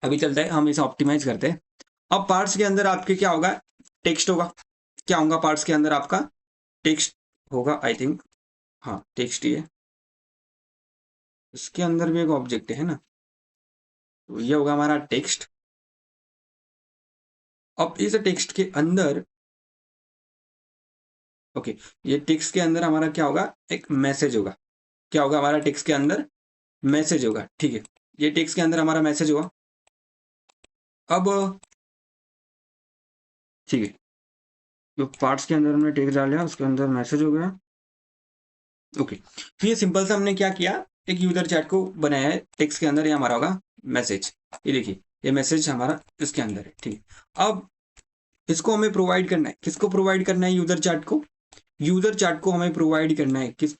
A: अभी चलता है, हम इसे ऑप्टिमाइज करते हैं। अब पार्ट्स के अंदर आपके क्या होगा, टेक्स्ट होगा। क्या होगा पार्ट्स के अंदर आपका, टेक्स्ट होगा आई थिंक, हाँ टेक्स्ट ही है। इसके अंदर भी एक ऑब्जेक्ट है ना, तो ये होगा हमारा टेक्स्ट। अब इस टेक्स्ट के अंदर, ओके, ये टेक्स्ट के अंदर हमारा क्या होगा, एक मैसेज होगा। क्या होगा हमारा टेक्स्ट के अंदर, मैसेज होगा, ठीक है। ये टेक्स्ट के अंदर हमारा मैसेज होगा। अब ठीक है, जो पार्ट्स के अंदर हमने टेक्स्ट डाला उसके अंदर मैसेज हो गया। ओके, तो ये सिंपल सा हमने क्या किया, एक यूजर चैट को बनाया है। टेक्स्ट के अंदर ये हमारा होगा मैसेज। ये देखिए, ये मैसेज हमारा इसके अंदर है, ठीक है। अब इसको हमें प्रोवाइड करना है, किसको प्रोवाइड करना है, यूजर चैट को। यूजर चैट को हमें प्रोवाइड करना है, किस,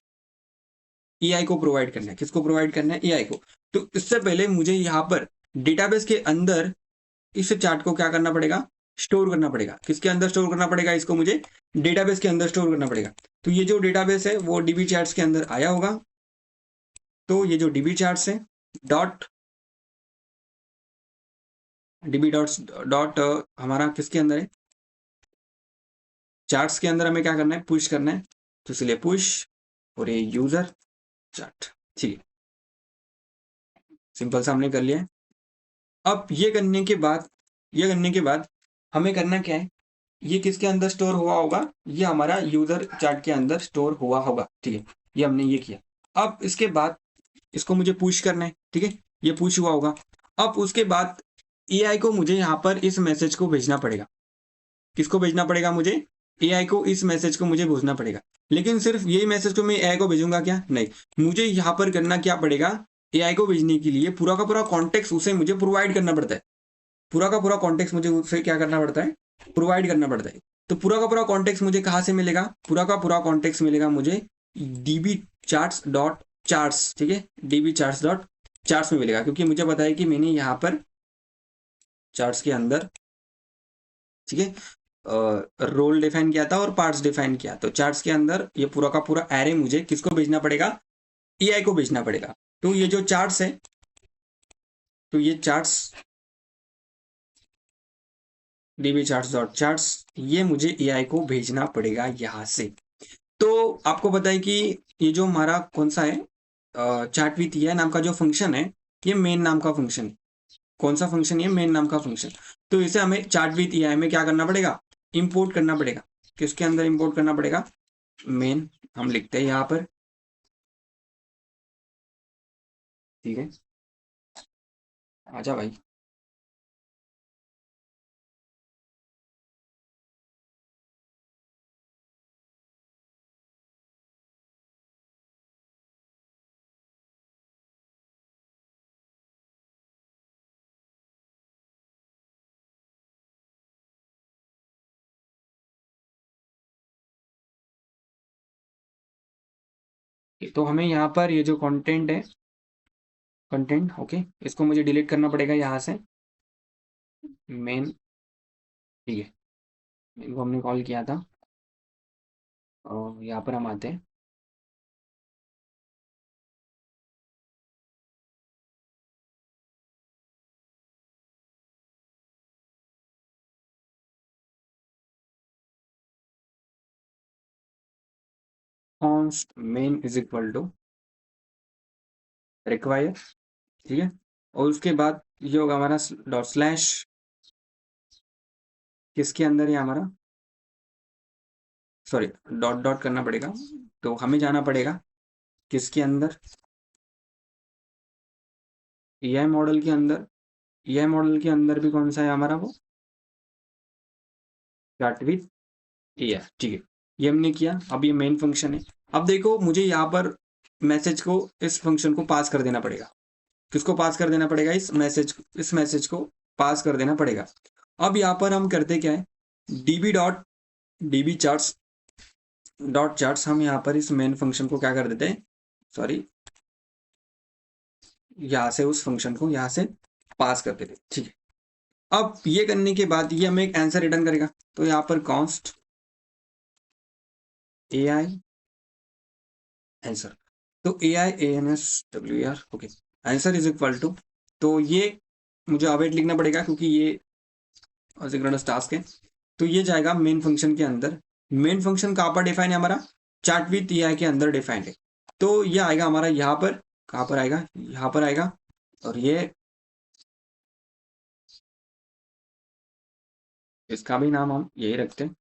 A: एआई को प्रोवाइड करना है। किसको प्रोवाइड करना है, एआई को। तो इससे पहले मुझे यहाँ पर डेटाबेस के अंदर इस चार्ट को क्या करना पड़ेगा, स्टोर करना पड़ेगा। किसके अंदर स्टोर करना पड़ेगा, इसको मुझे डेटाबेस के अंदर स्टोर करना पड़ेगा। तो ये जो डेटाबेस है वो डीबी चार्ट्स के अंदर आया होगा। तो ये जो डीबी चार्ट्स है, डॉट डीबी डॉट हमारा किसके अंदर है, चार्ट्स के अंदर हमें क्या करना है, पुश करना है। तो इसलिए पुश और ये यूजर चार्ट, ठीक है। सिंपल सा हमने कर लिया है। अब ये करने के बाद हमें करना क्या है, ये किसके अंदर स्टोर हुआ होगा, ये हमारा यूजर चार्ट के अंदर स्टोर हुआ होगा, ठीक है। ये हमने ये किया। अब इसके बाद इसको मुझे पुश करना है, ठीक है। ये पुश हुआ होगा। अब उसके बाद एआई को मुझे यहाँ पर इस मैसेज को भेजना पड़ेगा। किसको भेजना पड़ेगा मुझे, एआई को इस मैसेज को मुझे भेजना पड़ेगा। लेकिन सिर्फ यही मैसेज को मैं एआई को भेजूंगा क्या, नहीं। मुझे यहाँ पर करना क्या पड़ेगा, एआई को भेजने के लिए पूरा का पूरा कॉन्टेक्स्ट उसे मुझे प्रोवाइड करना पड़ता है। पूरा का पूरा कॉन्टेक्स्ट मुझे उससे क्या करना पड़ता है, प्रोवाइड करना पड़ता है। तो पूरा का पूरा कॉन्टेक्स्ट मुझे कहाँ से मिलेगा, पूरा का पूरा कॉन्टेक्स्ट मिलेगा मुझे डीबी चार्ट्स डॉट चार्ट्स, ठीक है। डीबी चार्ट्स डॉट चार्ट्स में मिलेगा, क्योंकि मुझे पता है कि मैंने यहाँ पर चार्ट्स के अंदर, ठीक है, रोल डिफाइन किया था और पार्ट्स डिफाइन किया। तो चार्ट्स के अंदर ये पूरा का पूरा एरे मुझे किसको भेजना पड़ेगा, एआई को भेजना पड़ेगा। तो ये जो चार्ट्स है, तो ये charts dB charts dot charts, ये मुझे एआई को भेजना पड़ेगा यहाँ से। तो आपको पता है कि ये जो हमारा कौन सा है, चार्ट विथ एआई नाम का जो फंक्शन है, ये मेन नाम का फंक्शन है। कौन सा फंक्शन, ये मेन नाम का फंक्शन। तो इसे हमें चार्ट विथ एआई में क्या करना पड़ेगा, इंपोर्ट करना पड़ेगा। किसके अंदर इंपोर्ट करना पड़ेगा, मेन हम लिखते हैं यहाँ पर, ठीक है। आजा भाई। तो हमें यहाँ पर ये जो कंटेंट है, कंटेंट, ओके, इसको मुझे डिलीट करना पड़ेगा यहाँ से। मेन, ठीक है, इनको हमने कॉल किया था। और यहाँ पर हम आते हैं, const main is equal to require, ठीक है। और उसके बाद ये होगा हमारा डॉट स्लैश, किसके अंदर है हमारा, सॉरी, डॉट डॉट करना पड़ेगा। तो हमें जाना पड़ेगा किसके अंदर, एआई मॉडल के अंदर। एआई मॉडल के अंदर भी कौन सा है हमारा, वो चार्ट विथ एआई, ठीक है। ये हमने किया। अब ये मेन फंक्शन है। अब देखो, मुझे यहाँ पर मैसेज को, इस फंक्शन को पास कर देना पड़ेगा। किसको पास कर देना पड़ेगा, इस मैसेज को पास कर देना पड़ेगा। अब यहाँ पर हम करते क्या है, डीबी चार्ट्स डॉट चार्ट्स, हम यहाँ पर इस मेन फंक्शन को क्या कर देते हैं, सॉरी, यहाँ से उस फंक्शन को यहाँ से पास कर देते हैं, ठीक है। अब ये करने के बाद ये हमें एक आंसर रिटर्न करेगा। तो यहाँ पर कॉन्स्ट एआई आंसर, तो AIANSWER, okay, answer is equal to, तो ये मुझे अवेट लिखना पड़ेगा क्योंकि ये सिंक्रोनस टास्क है। तो ये जाएगा मेन फंक्शन के अंदर। मेन फंक्शन कहाँ पर डिफाइन है हमारा, चार्ट विथ एआई के अंदर डिफाइंड है। तो ये आएगा हमारा यहाँ पर, कहाँ पर आएगा, यहाँ पर आएगा। और ये इसका भी नाम हम यही रखते हैं,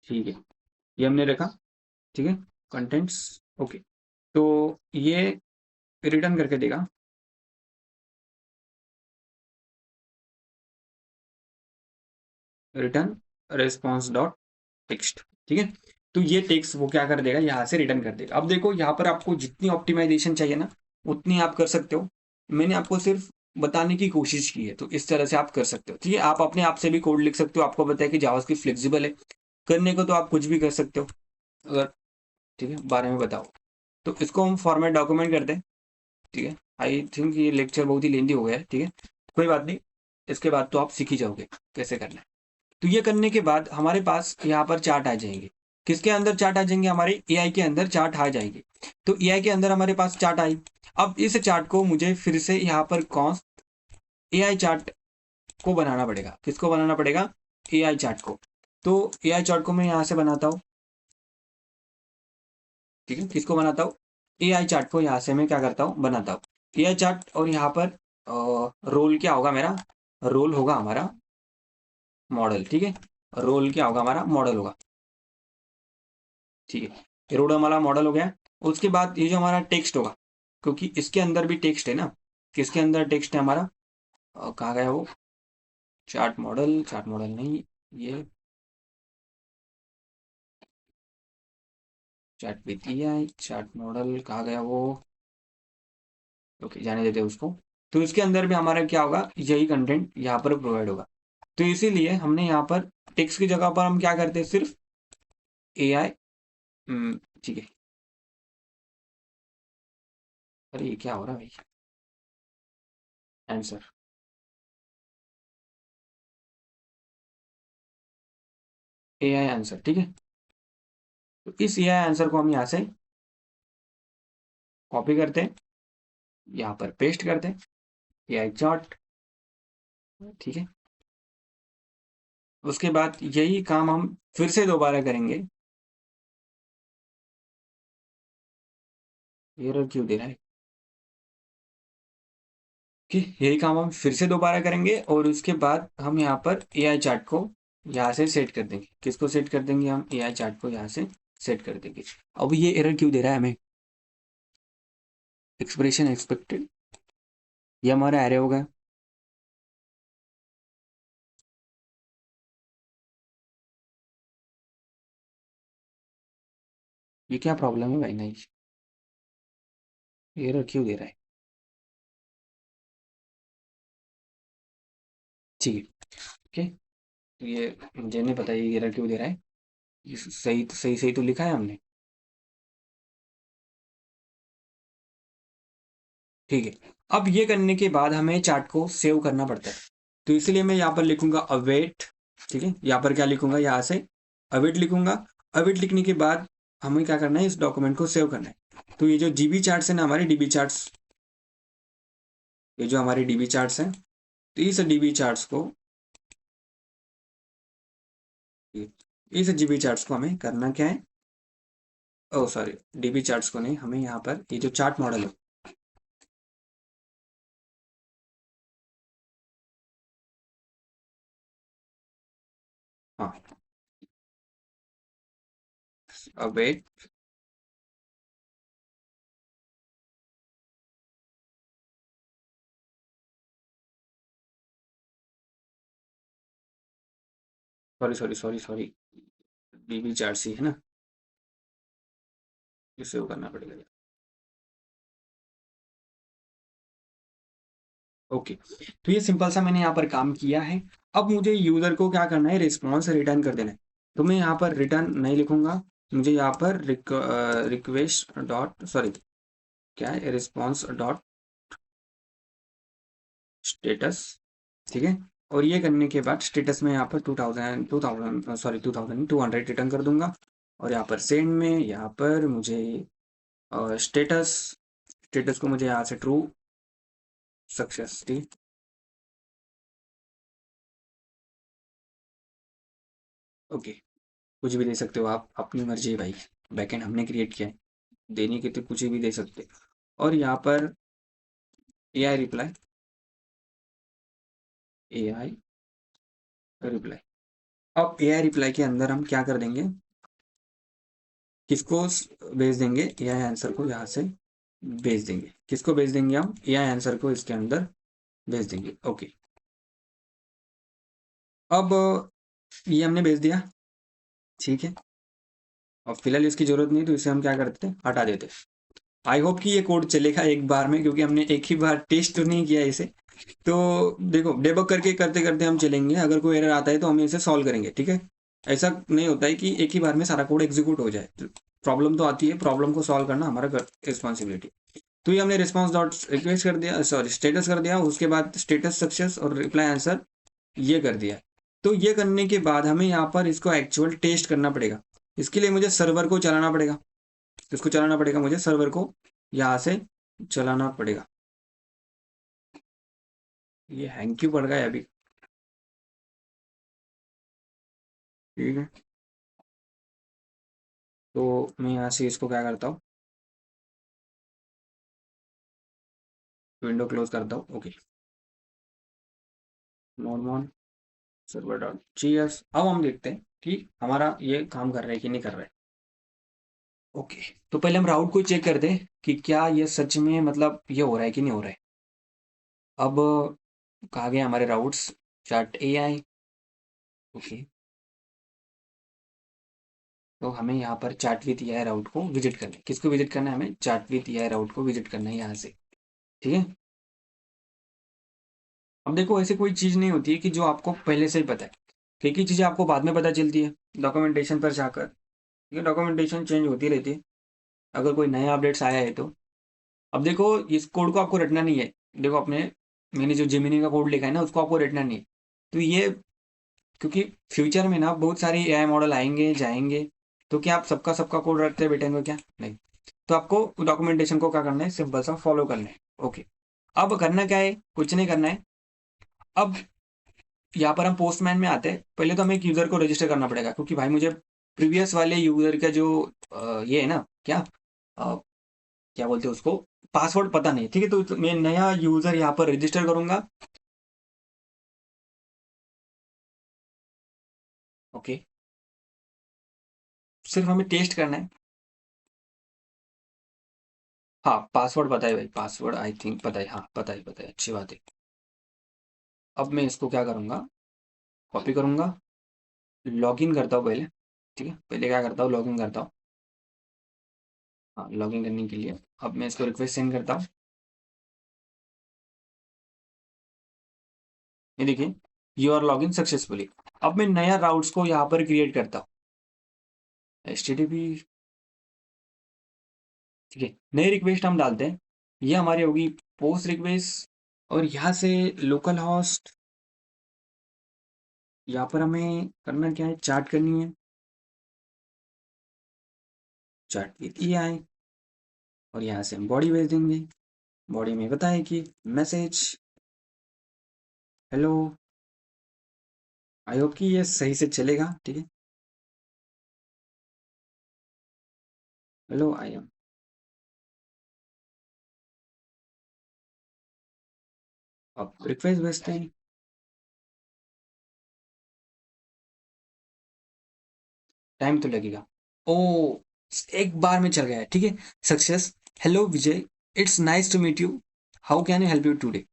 A: ठीक है, ये हमने रखा। ठीक है, कंटेंट्स। ओके, तो ये रिटर्न करके देगा रिटर्न रेस्पॉन्स डॉट टेक्स्ट। ठीक है, तो ये टेक्स्ट वो क्या कर देगा, यहाँ से रिटर्न कर देगा। अब देखो यहाँ पर आपको जितनी ऑप्टिमाइजेशन चाहिए ना उतनी आप कर सकते हो। मैंने आपको सिर्फ बताने की कोशिश की है, तो इस तरह से आप कर सकते हो। ठीक है, आप अपने आप से भी कोड लिख सकते हो। आपको पता है कि जावास्क्रिप्ट फ्लेक्सिबल है, करने को तो आप कुछ भी कर सकते हो अगर, ठीक है, बारे में बताओ। तो इसको हम फॉर्मेट डॉक्यूमेंट करते हैं। ठीक है, आई थिंक ये लेक्चर बहुत ही लेंदी हो गया है। ठीक है, कोई बात नहीं, इसके बाद तो आप सीख ही जाओगे कैसे करना है। तो ये करने के बाद हमारे पास यहाँ पर चार्ट आ जाएंगे। किसके अंदर चार्ट आ जाएंगे, हमारे एआई के अंदर चार्ट आ जाएंगे। तो एआई के अंदर हमारे पास चार्ट आई। अब इस चार्ट को मुझे फिर से यहाँ पर कॉन्स्ट एआई चार्ट को बनाना पड़ेगा। किसको बनाना पड़ेगा, एआई चार्ट को। तो एआई चार्ट को मैं यहाँ से बनाता हूँ। ठीक है, किसको बनाता हूँ, एआई चार्ट को यहाँ से मैं क्या करता हूँ, बनाता हूँ एआई चार्ट। और यहाँ पर रोल क्या होगा मेरा, रोल होगा हमारा मॉडल। ठीक है, रोल क्या होगा, हमारा मॉडल होगा। ठीक है, ये रोड हमारा मॉडल हो गया। उसके बाद ये जो हमारा टेक्स्ट होगा, क्योंकि इसके अंदर भी टेक्स्ट है ना, किसके अंदर टेक्स्ट है हमारा, कहाँ गया वो, चार्ट मॉडल, चार्ट मॉडल नहीं, ये chart with AI, chart model कहाँ गया वो। ओके, जाने देते हैं उसको। तो इसके अंदर भी हमारा क्या होगा, यही कंटेंट यहाँ पर प्रोवाइड होगा। तो इसीलिए हमने यहाँ पर टेक्स्ट की जगह पर हम क्या करते हैं, सिर्फ एआई। ठीक है, अरे ये क्या हो रहा है भाई, आंसर, एआई आंसर। ठीक है, तो इस एआई आंसर को हम यहाँ से कॉपी करते हैं, यहाँ पर पेस्ट करते हैं, एआई चार्ट। ठीक है, उसके बाद यही काम हम फिर से दोबारा करेंगे। एरर क्यों दे रहा है, कि यही काम हम फिर से दोबारा करेंगे और उसके बाद हम यहाँ पर एआई चार्ट को यहाँ से सेट कर देंगे। किसको सेट कर देंगे, हम एआई चार्ट को यहाँ से सेट कर देंगे। अब ये एरर क्यों दे रहा है हमें, एक्सप्रेशन एक्सपेक्टेड, ये हमारा एरे होगा। ये क्या प्रॉब्लम है भाई, नहीं, एरर क्यों दे रहा है। ठीक है, ओके, तो ये मुझे नहीं पता ये एरर क्यों दे रहा है। ये सही सही तो लिखा है हमने। ठीक है, अब ये करने के बाद हमें चार्ट को सेव करना पड़ता है। तो इसलिए मैं यहाँ पर लिखूंगा अवेट। ठीक है, यहाँ पर क्या लिखूंगा, यहाँ से अवेट लिखूंगा। अवेट लिखने के बाद हमें क्या करना है, इस डॉक्यूमेंट को सेव करना है। तो ये जो जीबी चार्ट्स है ना, हमारे डीबी चार्ट्स, ये जो हमारे डीबी चार्ट्स हैं, तो इस डीबी चार्ट्स को, इस जीबी चार्ट्स को हमें करना क्या है, ओ सॉरी, डीबी चार्ट्स को नहीं, हमें यहाँ पर ये जो चार्ट मॉडल है, हाँ, await, sorry sorry sorry sorry, DB charts ही है ना, ये सेव करना पड़ेगा। ओके, तो ये सिंपल सा मैंने यहाँ पर काम किया है। अब मुझे यूजर को क्या करना है, रिस्पॉन्स रिटर्न कर देना है। तो मैं यहाँ पर रिटर्न नहीं लिखूंगा, मुझे यहाँ पर रिक्वेस्ट डॉट सॉरी, क्या है, रिस्पॉन्स डॉट स्टेटस। ठीक है, और ये करने के बाद स्टेटस में यहाँ पर 2000 सॉरी 2200 रिटर्न कर दूंगा। और यहाँ पर सेंड में यहाँ पर मुझे स्टेटस, स्टेटस को मुझे यहाँ से ट्रू सक्सेस। ठीक, ओके, कुछ भी दे सकते हो आप, अपनी मर्जी है भाई, बैकएंड हमने क्रिएट किया है, देने के तो कुछ भी दे सकते हो। और यहाँ पर एआई रिप्लाई, एआई रिप्लाई, अब एआई रिप्लाई के अंदर हम क्या कर देंगे, किसको भेज देंगे, एआई आंसर को यहाँ से भेज देंगे, किसको भेज देंगे हम, एआई आंसर को इसके अंदर भेज देंगे। ओके, अब ये हमने भेज दिया, ठीक है। अब फिलहाल इसकी जरूरत नहीं, तो इसे हम क्या करते हैं, हटा देते। आई होप कि ये कोड चलेगा एक बार में, क्योंकि हमने एक ही बार टेस्ट तो नहीं किया इसे। तो देखो, डेबग करके करते करते हम चलेंगे, अगर कोई एरर आता है तो हम इसे सॉल्व करेंगे, ठीक है। ऐसा नहीं होता है कि एक ही बार में सारा कोड एग्जीक्यूट हो जाए, प्रॉब्लम तो आती है, प्रॉब्लम को सॉल्व करना हमारा रिस्पॉन्सिबिलिटी। तो ये हमने रिस्पॉन्स डॉट रिक्वेस्ट कर दिया, सॉरी स्टेटस कर दिया, उसके बाद स्टेटस सक्सेस और रिप्लाई आंसर ये कर दिया। तो ये करने के बाद हमें यहाँ पर इसको एक्चुअल टेस्ट करना पड़ेगा। इसके लिए मुझे सर्वर को चलाना पड़ेगा, इसको चलाना पड़ेगा, मुझे सर्वर को यहाँ से चलाना पड़ेगा। ये हैंग क्यों पड़ गया है अभी, ठीक है। तो मैं यहाँ से इसको क्या करता हूँ, विंडो क्लोज करता हूँ। Okay, normal server dot GS. अब हम देखते हैं कि हमारा ये काम कर रहा है कि नहीं कर रहा है। ओके, तो पहले हम राउट को चेक करते हैं कि क्या ये सच में मतलब ये हो रहा है कि नहीं हो रहा है। अब कहा गया हमारे राउट्स, चार्ट एआई। ओके, तो हमें यहाँ पर चार्ट विथ एआई राउट को विजिट करना है। किसको विजिट करना है, हमें चार्ट विथ एआई राउट को विजिट करना है यहाँ से, ठीक है। अब देखो, ऐसी कोई चीज़ नहीं होती है कि जो आपको पहले से ही पता है, कई कई चीज़ें आपको बाद में पता चलती है डॉक्यूमेंटेशन पर जाकर। ये डॉक्यूमेंटेशन चेंज होती रहती है, अगर कोई नया अपडेट्स आया है तो। अब देखो, इस कोड को आपको रटना नहीं है। देखो, अपने मैंने जो जेमिनी का कोड लिखा है ना, उसको आपको रटना नहीं है। तो ये, क्योंकि फ्यूचर में ना बहुत सारे एआई मॉडल आएंगे जाएंगे, तो क्या आप सबका सबका कोड रटते बैठेंगे क्या, नहीं। तो आपको डॉक्यूमेंटेशन को क्या करना है, सिंपल सा फॉलो करना है। ओके, अब करना क्या है, कुछ नहीं करना है। अब यहाँ पर हम पोस्टमैन में आते हैं। पहले तो हमें एक यूज़र को रजिस्टर करना पड़ेगा, क्योंकि भाई मुझे प्रीवियस वाले यूज़र का जो ये है ना, क्या क्या बोलते हैं उसको, पासवर्ड पता नहीं, ठीक है। तो मैं नया यूज़र यहाँ पर रजिस्टर करूंगा। ओके, सिर्फ हमें टेस्ट करना है। हाँ, पासवर्ड पता है भाई, पासवर्ड आई थिंक पता है, हाँ पता है, अच्छी बात है। अब मैं इसको क्या करूँगा, कॉपी करूँगा, लॉगिन करता हूँ पहले, ठीक है। पहले क्या करता हूँ, लॉगिन करता हूँ। हाँ, लॉगिन करने के लिए अब मैं इसको रिक्वेस्ट सेंड करता हूँ। ये देखिए, यू आर लॉगिन सक्सेसफुली। अब मैं नया राउट्स को यहाँ पर क्रिएट करता हूँ, HTTP, ठीक है। नई रिक्वेस्ट हम डालते हैं, ये हमारी होगी पोस्ट रिक्वेस्ट। और यहाँ से लोकल होस्ट, यहाँ पर हमें करना क्या है, चार्ट करनी है, चार्ट विथ EI। और यहाँ से हम बॉडी भेज देंगे। बॉडी में बताए कि मैसेज हेलो। आई होप कि ये सही से चलेगा, ठीक है। हेलो आई एम, अब रिक्वेस्ट भेजते हैं। टाइम तो लगेगा। ओ, एक बार में चल गया है, ठीक है। Success, hello Vijay, it's nice to meet you, how can I help you today.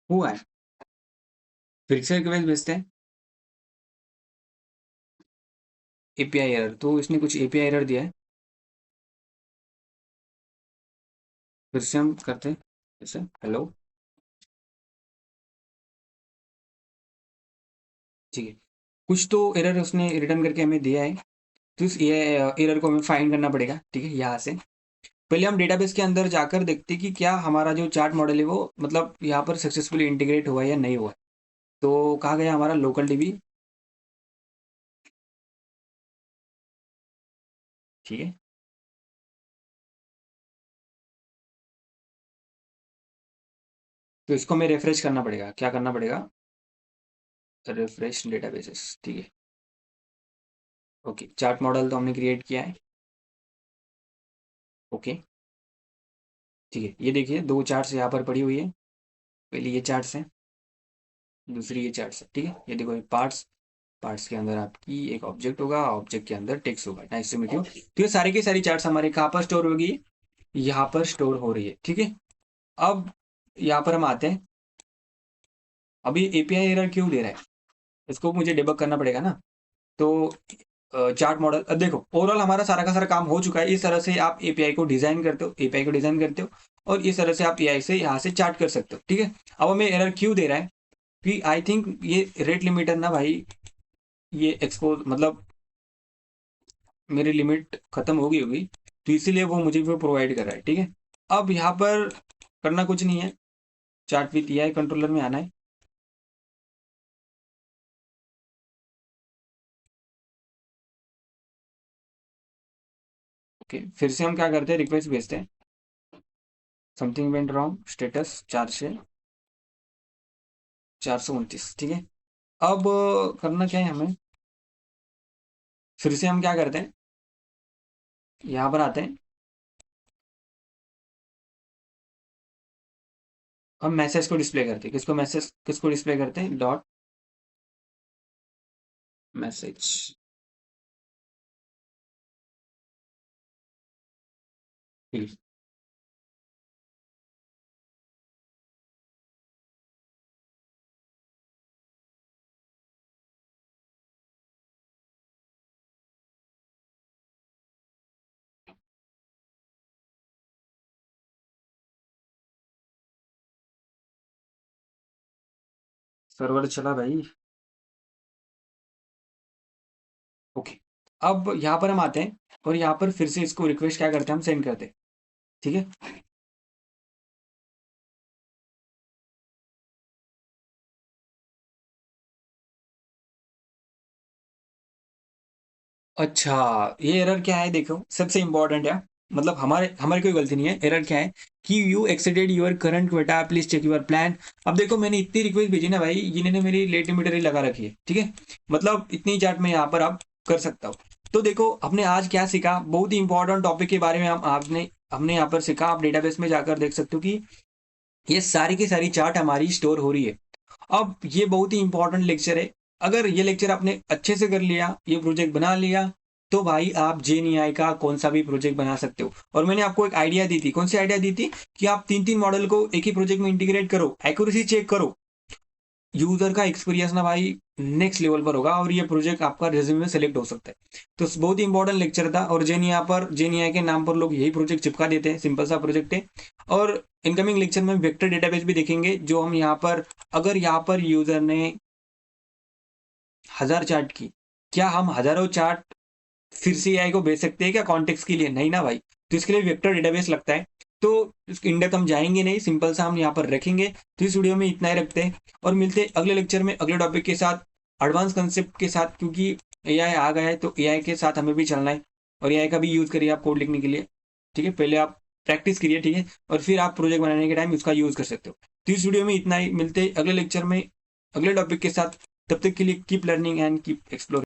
A: हुआ है, फिर से रिक्वेस्ट भेजते हैं। एपीआई एरर, तो इसने कुछ एपीआई एरर दिया है। फिर से हम करते हैं जैसे हेलो, ठीक है। कुछ तो एरर उसने रिटर्न करके हमें दिया है, तो इस एरर को हमें फाइंड करना पड़ेगा, ठीक है। यहाँ से पहले हम डेटाबेस के अंदर जाकर देखते हैं कि क्या हमारा जो चार्ट मॉडल है वो मतलब यहाँ पर सक्सेसफुली इंटीग्रेट हुआ है या नहीं हुआ है। तो कहा गया हमारा लोकल डीबी, ठीक है। तो इसको हमें रिफ्रेश करना पड़ेगा, क्या करना पड़ेगा, रिफ्रेश डेटाबेसेस, ठीक है। ओके, चार्ट मॉडल तो हमने क्रिएट किया है। ओके, ठीक है। ये देखिए, दो चार्ट्स यहाँ पर पड़ी हुई है, पहले ये चार्ट्स हैं। दूसरी ये चार्ट है, ठीक है। ये देखो, ये पार्ट्स, पार्ट्स के अंदर आपकी एक ऑब्जेक्ट होगा, ऑब्जेक्ट के अंदर टेक्स्ट होगा। Nice to meet you. तो ये सारी की सारी चार्ट्स हमारे कहाँ पर स्टोर होगी? यहाँ पर स्टोर हो रही है, ठीक है। अब यहाँ पर हम आते हैं। अभी एपीआई एरर क्यों दे रहा है, इसको मुझे डिबग करना पड़ेगा ना। तो चार्ट मॉडल, देखो ओवरऑल हमारा सारा का सारा काम हो चुका है। इस तरह से आप एपीआई को डिजाइन करते हो, एपीआई को डिजाइन करते हो, और इस तरह से आप एआई से यहाँ से चार्ट कर सकते हो, ठीक है। अब हमें एरर क्यों दे रहा है कि आई थिंक ये रेट लिमिटर ना भाई, ये एक्सपोज मतलब मेरी लिमिट खत्म हो गई होगी, तो इसीलिए वो मुझे वो प्रोवाइड कर रहा है, ठीक है। अब यहाँ पर करना कुछ नहीं है, चार्ट विथ एआई कंट्रोलर में आना है। ओके, फिर से हम क्या करते हैं, रिक्वेस्ट भेजते हैं। समथिंग वेंट रॉन्ग, स्टेटस 429, ठीक है। अब करना क्या है हमें, फिर से हम क्या करते हैं, यहाँ पर आते हैं। हम मैसेज को डिस्प्ले करते हैं, किसको मैसेज, किसको डिस्प्ले करते हैं, डॉट मैसेज। सर्वर चला भाई। ओके, अब यहाँ पर हम आते हैं, और यहाँ पर फिर से इसको रिक्वेस्ट क्या करते हैं, हम सेंड करते हैं, ठीक है। अच्छा, ये एरर क्या है, देखो सबसे इंपॉर्टेंट है, मतलब हमारे हमारी कोई गलती नहीं है। एरर क्या है कि you exceeded your current quota, please check your plan. अब देखो मैंने इतनी रिक्वेस्ट भेजी ना भाई, इन्होंने मेरी लेट लिमिटर ही लगा रखी है, ठीक है। मतलब इतनी चार्ट मैं यहाँ पर आप कर सकता हूँ। तो देखो हमने आज क्या सीखा, बहुत ही इंपॉर्टेंट टॉपिक के बारे में हम आपने हमने यहाँ पर सीखा। आप डेटाबेस में जाकर देख सकते हो कि ये सारी की सारी चार्ट हमारी स्टोर हो रही है। अब ये बहुत ही इंपॉर्टेंट लेक्चर है। अगर ये लेक्चर आपने अच्छे से कर लिया, ये प्रोजेक्ट बना लिया, तो भाई आप जेएनआई का कौन सा भी प्रोजेक्ट बना सकते हो। और मैंने आपको एक आइडिया दी थी, कौन सी आइडिया दी थी, कि आप तीन तीन मॉडल को एक ही प्रोजेक्ट में इंटीग्रेट करो, एक्यूरेसी चेक करो, यूजर का एक्सपीरियंस ना भाई नेक्स्ट लेवल पर होगा, और ये प्रोजेक्ट आपका रिज्यूमे में सेलेक्ट हो सकता है। तो बहुत ही इंपॉर्टेंट लेक्चर था। और जेएनआई के नाम पर लोग यही प्रोजेक्ट चिपका देते हैं, सिंपल सा प्रोजेक्ट है। और इनकमिंग लेक्चर में वेक्टर डेटाबेस भी देखेंगे, जो हम यहाँ पर, अगर यहाँ पर यूजर ने 1000 चार्ट की, क्या हम हजारों चार्ट फिर से एआई को भेज सकते हैं क्या कॉन्टेक्स्ट के लिए? नहीं ना भाई। तो इसके लिए वेक्टर डेटाबेस लगता है। तो इन डेप्थ हम जाएंगे नहीं, सिंपल सा हम यहाँ पर रखेंगे। तो इस वीडियो में इतना ही रखते हैं, और मिलते हैं अगले लेक्चर में अगले टॉपिक के साथ, एडवांस कंसेप्ट के साथ, क्योंकि एआई आ गया है तो एआई के साथ हमें भी चलना है। और एआई का भी यूज करिए आप कोड लिखने के लिए, ठीक है। पहले आप प्रैक्टिस करिए, ठीक है, और फिर आप प्रोजेक्ट बनाने के टाइम उसका यूज कर सकते हो। तो इस वीडियो में इतना ही, मिलते हैं अगले लेक्चर में अगले टॉपिक के साथ। तब तक के लिए keep learning and keep exploring.